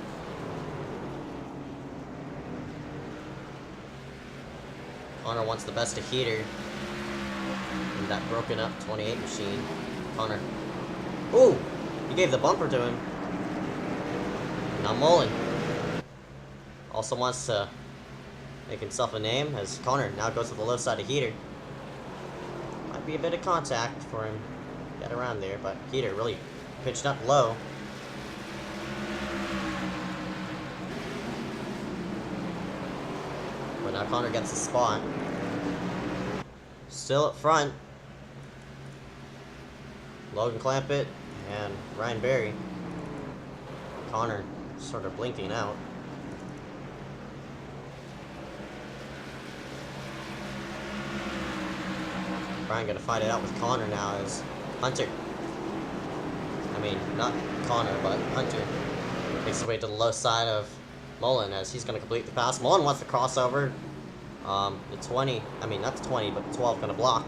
Connor wants the best of Heater. And that broken up 28 machine. Connor. Ooh! He gave the bumper to him. Now Mullen also wants to make himself a name as Connor now goes to the low side of Heater. Might be a bit of contact for him to get around there, but Heater really pitched up low. But now Connor gets the spot. Still up front. Logan Clampitt and Ryan Berry. Connor sort of blinking out. Brian gonna fight it out with Connor now as Hunter. I mean, not Connor, but Hunter makes his way to the low side of Mullen as he's gonna complete the pass. Mullen wants the crossover. The 20, I mean not the 20, but the 12 gonna block.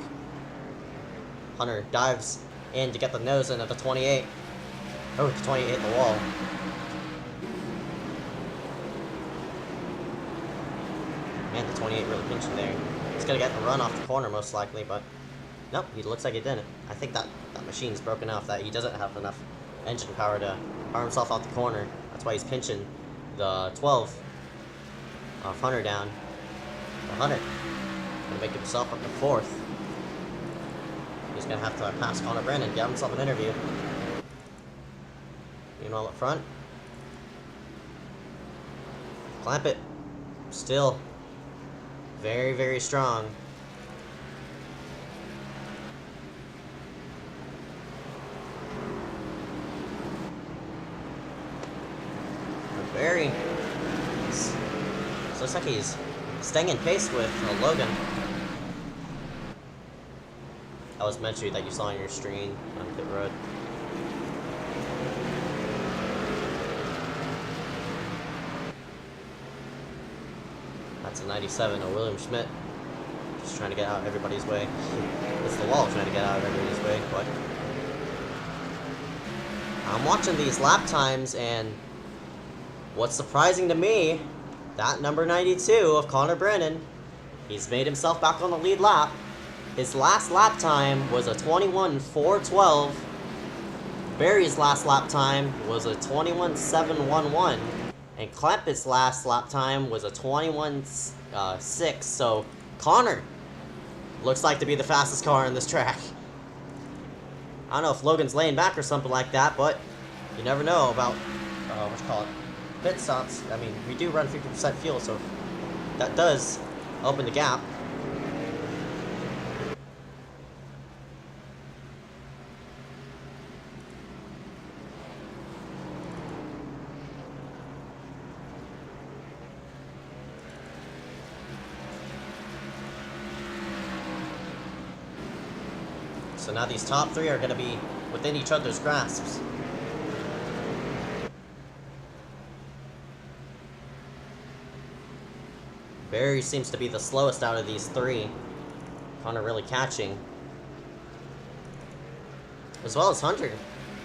Hunter dives in to get the nose in at the 28. Oh, the 28 hit the wall. Man, the 28 really pinched there. He's gonna get the run off the corner most likely, but nope, he looks like he didn't. I think that machine's broken off, that he doesn't have enough engine power to power himself out the corner. That's why he's pinching the 12 off Hunter down. But Hunter gonna make himself up to 4th. He's gonna have to pass Connor Brandon, get himself an interview. Meanwhile up front, Clampitt still very, very strong. Berry looks like he's staying in pace with Logan. That was Metry that you saw on your screen on pit road. That's a 97, a William Schmidt. Just trying to get out of everybody's way. It's the wall trying to get out of everybody's way, but I'm watching these lap times, and what's surprising to me, that number 92 of Connor Brennan, he's made himself back on the lead lap. His last lap time was a 21.412. Barry's last lap time was a 21.711. And Clampitt's last lap time was a 21.6. So Connor looks like to be the fastest car in this track. I don't know if Logan's laying back or something like that, but you never know about, what you call it, pit stops. I mean, we do run 50% fuel, so that does open the gap. So now these top three are going to be within each other's grasps. Barry seems to be the slowest out of these three. Connor really catching. As well as Hunter.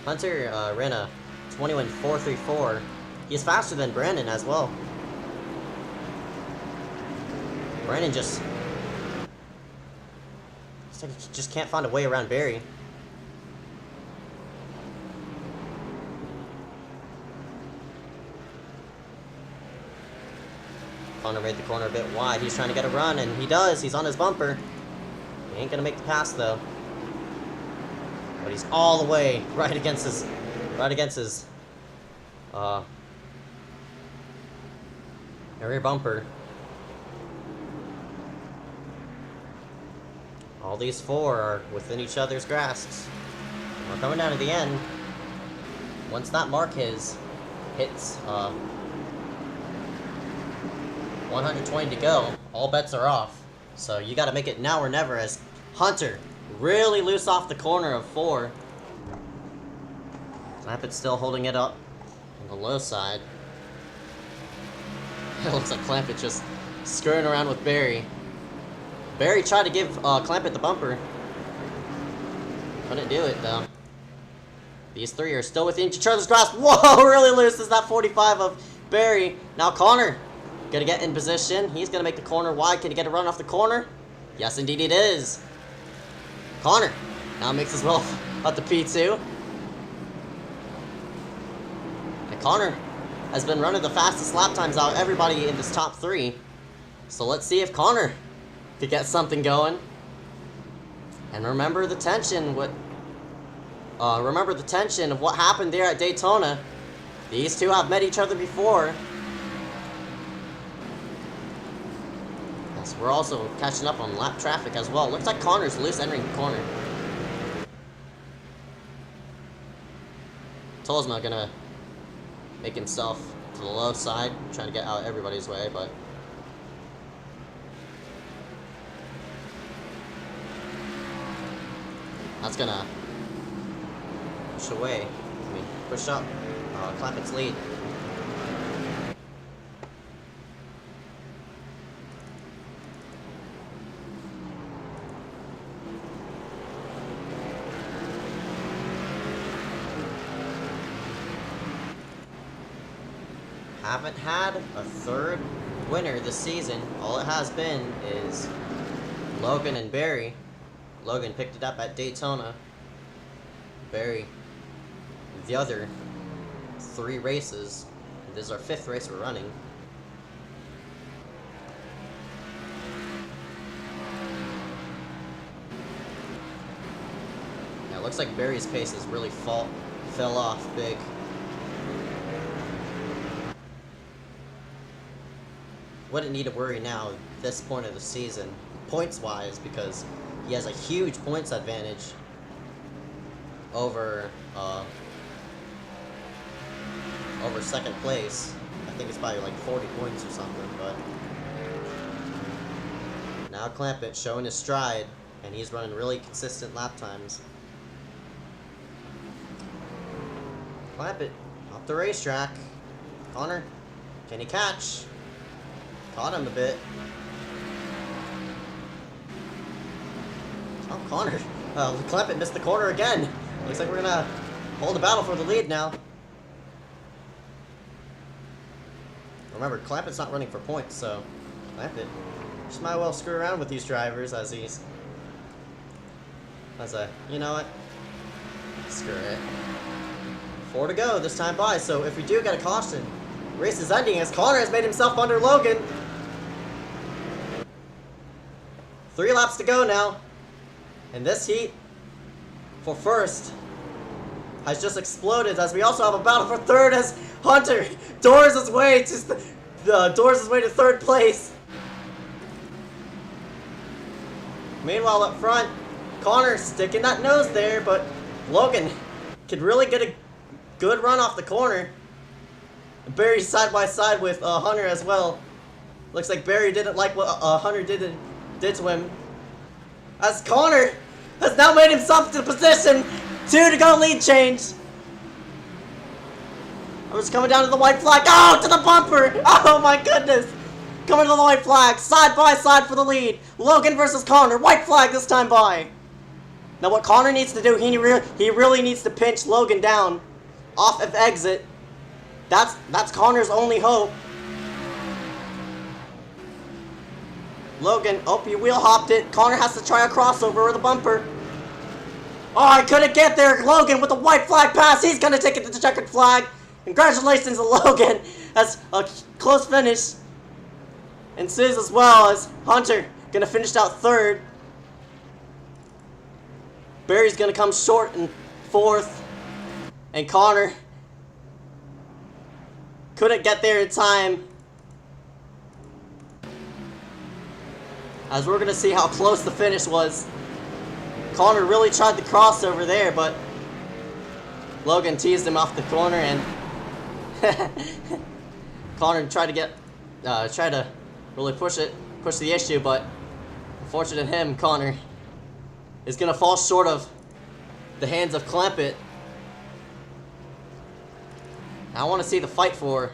Hunter ran a 21.434. He's faster than Brandon as well. Brandon just can't find a way around Barry. Connor made the corner a bit wide. He's trying to get a run, and he does. He's on his bumper. He ain't gonna make the pass though. But he's all the way right against his rear bumper. All these four are within each other's grasps. We're coming down to the end. Once that mark hits 120 to go, all bets are off. So you got to make it now or never, as Hunter really loose off the corner of 4. Clampitt's still holding it up on the low side. It looks like Clampitt just screwing around with Barry. Barry tried to give Clampitt the bumper. Couldn't do it though. These three are still within each other's grasp. Whoa, really loose is that 45 of Barry. Now Connor Gonna get in position. He's gonna make the corner wide. Can he get a run off the corner? Yes, indeed it is. Connor now makes his way up to P2. And Connor has been running the fastest lap times out of everybody in this top 3. So let's see if Connor could get something going. And remember the tension of what happened there at Daytona. These two have met each other before. Yes, we're also catching up on lap traffic as well. Looks like Connor's loose entering the corner. Tolsma gonna make himself to the low side, trying to get out everybody's way, but that's gonna push away. Push up Clampitt's lead. Haven't had a third winner this season. All it has been is Logan and Barry. Logan picked it up at Daytona. Barry, the other 3 races. This is our 5th race we're running. Yeah, it looks like Barry's pace has really fell off big. Wouldn't need to worry now at this point of the season, points-wise, because he has a huge points advantage over second place. I think it's probably like 40 points or something, but now Clampitt showing his stride, and he's running really consistent lap times. Clampitt off the racetrack. Connor, can he catch? Caught him a bit. Oh, Connor. Clampitt missed the corner again. Looks like we're gonna hold the battle for the lead now. Remember, Clampitt's not running for points, so Clampitt just might well screw around with these drivers as you know what? Screw it. 4 to go this time by, so if we do get a caution, race is ending as Connor has made himself under Logan. 3 laps to go now. And this heat for first has just exploded as we also have a battle for third as Hunter doors his way to 3rd place. Meanwhile up front, Connor sticking that nose there, but Logan could really get a good run off the corner. Barry's side by side with Hunter as well. Looks like Barry didn't like what Hunter did to him. As Connor has now made himself to position 2 to go lead change. I'm just coming down to the white flag. Oh, to the bumper! Oh my goodness! Coming to the white flag, side by side for the lead. Logan versus Connor, white flag this time by. Now what Connor needs to do, he really needs to pinch Logan down off of exit. That's Connor's only hope. Logan, oh, he wheel hopped it. Connor has to try a crossover or the bumper. Oh, I couldn't get there. Logan with the white flag pass. He's going to take it to the checkered flag. Congratulations to Logan. That's a close finish. And Sis as well as Hunter going to finish out 3rd. Barry's going to come short in 4th. And Connor couldn't get there in time. As we're going to see how close the finish was. Connor really tried the crossover there, but Logan teased him off the corner, and Connor tried to really push the issue, but unfortunate him, Connor is going to fall short of the hands of Clampitt. I want to see the fight for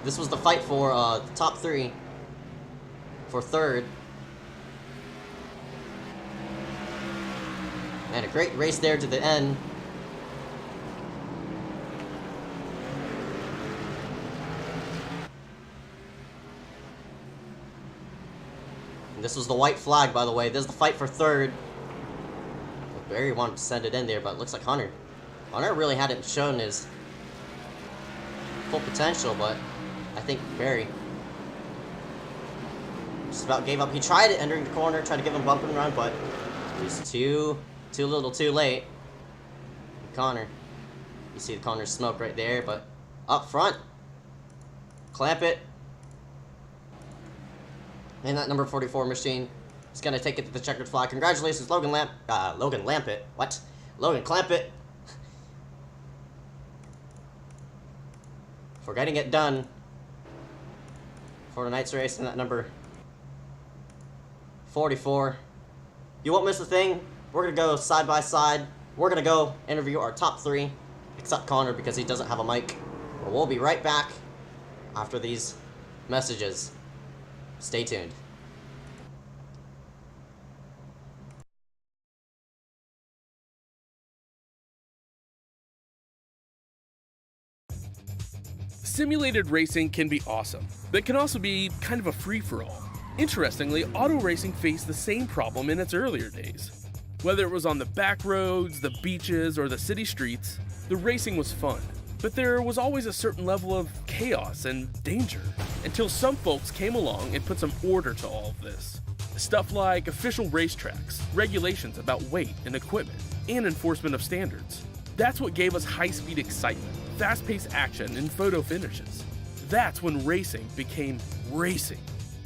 this was the fight for the top 3 for 3rd. And a great race there to the end. And this was the white flag, by the way. This is the fight for third. Barry wanted to send it in there, but it looks like Hunter really hadn't shown his full potential, but I think Barry just about gave up. He tried it entering the corner, tried to give him a bump and run, but he was too little too late. Connor, you see the Connor smoke right there, but up front, Clampitt and that number 44 machine is going to take it to the checkered flag. Congratulations, Logan Clampitt. What? Logan Clampitt. For getting it done for tonight's race in that number 44. You won't miss a thing. We're going to go side by side. We're going to go interview our top 3, except Connor because he doesn't have a mic. But we'll be right back after these messages. Stay tuned. Simulated racing can be awesome, but it can also be kind of a free-for-all. Interestingly, auto racing faced the same problem in its earlier days. Whether it was on the back roads, the beaches, or the city streets, the racing was fun. But there was always a certain level of chaos and danger, until some folks came along and put some order to all of this. Stuff like official racetracks, regulations about weight and equipment, and enforcement of standards. That's what gave us high-speed excitement, fast-paced action, and photo finishes. That's when racing became racing.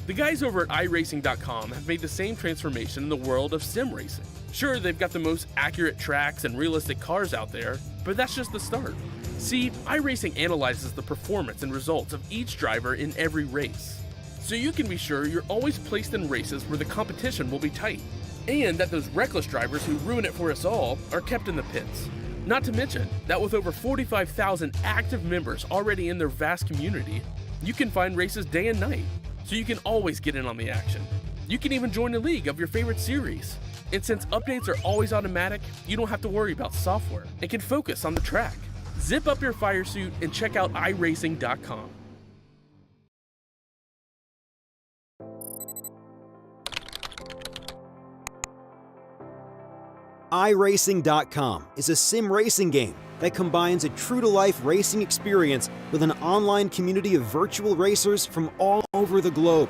The guys over at iRacing.com have made the same transformation in the world of sim racing. Sure, they've got the most accurate tracks and realistic cars out there, but that's just the start. See, iRacing analyzes the performance and results of each driver in every race, so you can be sure you're always placed in races where the competition will be tight, and that those reckless drivers who ruin it for us all are kept in the pits. Not to mention that with over 45,000 active members already in their vast community, you can find races day and night, so you can always get in on the action. You can even join a league of your favorite series. And since updates are always automatic, you don't have to worry about software and can focus on the track. Zip up your fire suit and check out iRacing.com. iRacing.com is a sim racing game that combines a true-to-life racing experience with an online community of virtual racers from all over the globe.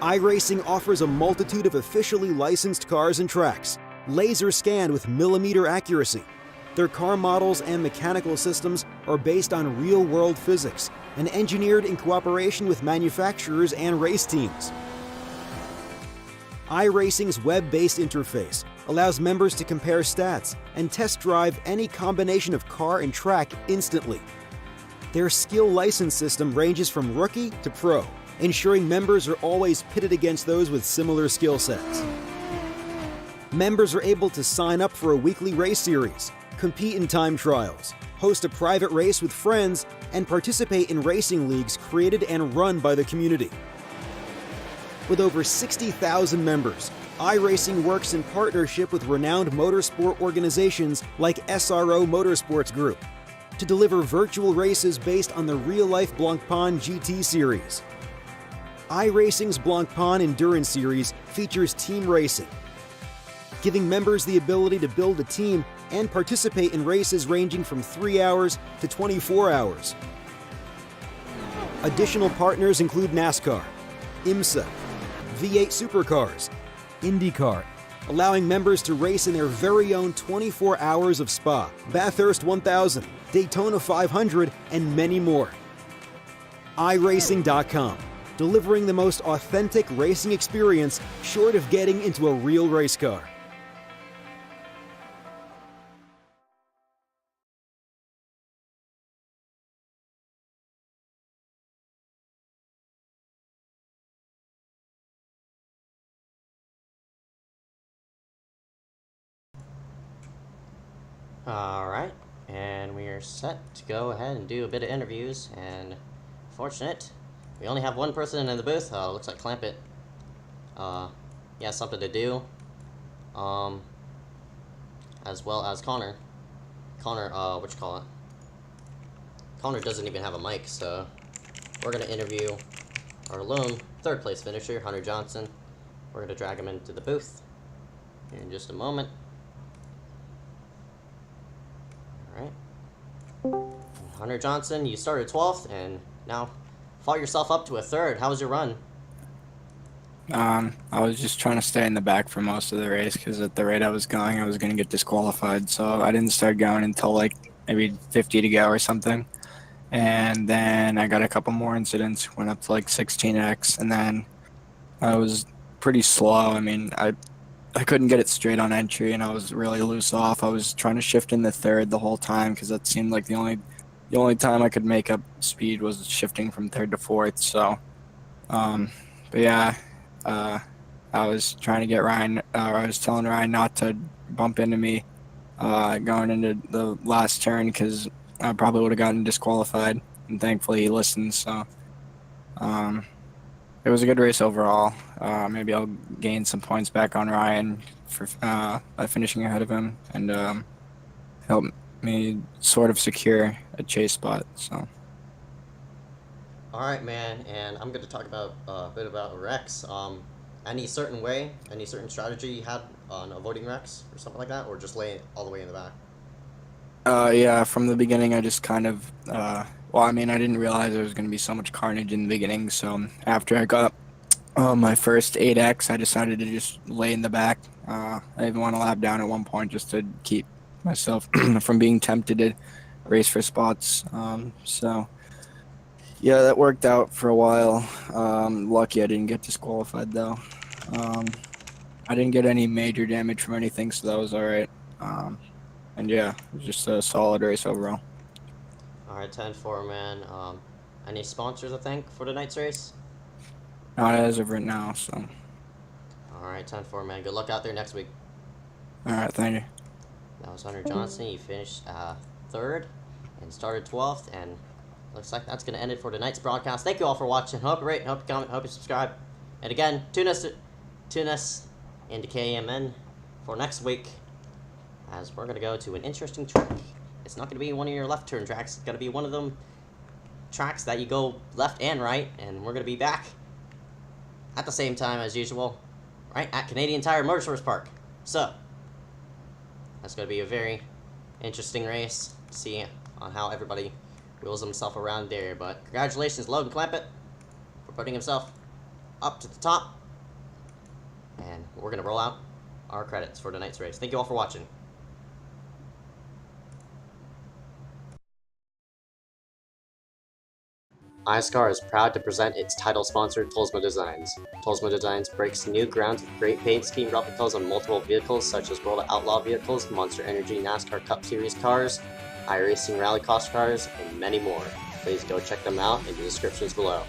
iRacing offers a multitude of officially licensed cars and tracks, laser scanned with millimeter accuracy. Their car models and mechanical systems are based on real-world physics and engineered in cooperation with manufacturers and race teams. iRacing's web-based interface allows members to compare stats and test drive any combination of car and track instantly. Their skill license system ranges from rookie to pro, ensuring members are always pitted against those with similar skill sets. Members are able to sign up for a weekly race series, compete in time trials, host a private race with friends, and participate in racing leagues created and run by the community. With over 60,000 members, iRacing works in partnership with renowned motorsport organizations like SRO Motorsports Group to deliver virtual races based on the real-life Blancpain GT series. iRacing's Blancpain Endurance Series features team racing, giving members the ability to build a team and participate in races ranging from 3 hours to 24 hours. Additional partners include NASCAR, IMSA, V8 Supercars, IndyCar, allowing members to race in their very own 24 hours of Spa, Bathurst 1000, Daytona 500, and many more. iRacing.com, delivering the most authentic racing experience short of getting into a real race car. Alright, and we are set to go ahead and do a bit of interviews, and fortunate, we only have one person in the booth. Looks like Clampitt. He has something to do. As well as Connor. Connor doesn't even have a mic, so we're gonna interview our lone third place finisher, Hunter Johnson. We're going to drag him into the booth in just a moment. Alright. Hunter Johnson, you started 12th and now fought yourself up to a third. How was your run? I was just trying to stay in the back for most of the race because at the rate I was going to get disqualified. So I didn't start going until like maybe 50 to go or something. And then I got a couple more incidents, went up to like 16x, and then I was pretty slow. I mean, I couldn't get it straight on entry, and I was really loose off. I was trying to shift in the third the whole time because that seemed like the only time I could make up speed was shifting from third to fourth. So, but yeah. I was trying to get Ryan, I was telling Ryan not to bump into me going into the last turn because I probably would have gotten disqualified, and thankfully he listened. So it was a good race overall. Maybe I'll gain some points back on Ryan for by finishing ahead of him, and help me sort of secure a chase spot. So. Alright, man, and I'm going to talk about a bit about wrecks. Any certain way, any certain strategy you had on avoiding wrecks or something like that, or just lay it all the way in the back? Yeah, from the beginning, I just kind of, well, I mean, I didn't realize there was going to be so much carnage in the beginning, so after I got my first 8X, I decided to just lay in the back. I even went a lap down at one point just to keep myself from being tempted to race for spots. So, yeah, that worked out for a while. Lucky I didn't get disqualified, though. I didn't get any major damage from anything, so that was all right. And yeah, it was just a solid race overall. Alright, 10-4, man. Any sponsors, I think, for tonight's race? Not as of right now, so. Alright, 10-4, man. Good luck out there next week. All right, thank you. That was Hunter Johnson. He finished 3rd and started 12th, and looks like that's going to end it for tonight's broadcast. Thank you all for watching. Hope you rate, hope you comment, hope you subscribe. And again, tune us into KMN for next week, as we're going to go to an interesting track. It's not going to be one of your left turn tracks. It's going to be one of them tracks that you go left and right, and we're going to be back at the same time as usual, right at Canadian Tire Motorsports Park. So, that's going to be a very interesting race. See on how everybody wheels himself around there. But congratulations, Logan Clampitt, for putting himself up to the top. And we're going to roll out our credits for tonight's race. Thank you all for watching. iSCAR is proud to present its title sponsor, Tolsma Designs. Tolsma Designs breaks new ground with great paint scheme replicas on multiple vehicles such as World of Outlaw vehicles, Monster Energy NASCAR Cup Series cars, iRacing Rally Cross cars, and many more. Please go check them out in the descriptions below.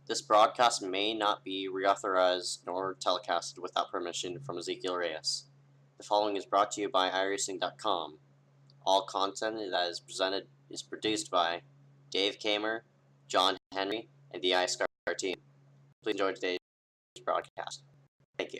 This broadcast may not be reauthorized nor telecasted without permission from Ezeckiel Reyes. The following is brought to you by iRacing.com. All content that is presented is produced by Dave Kamer, John Henry, and the iSCAR team. Please enjoy today's broadcast. Thank you.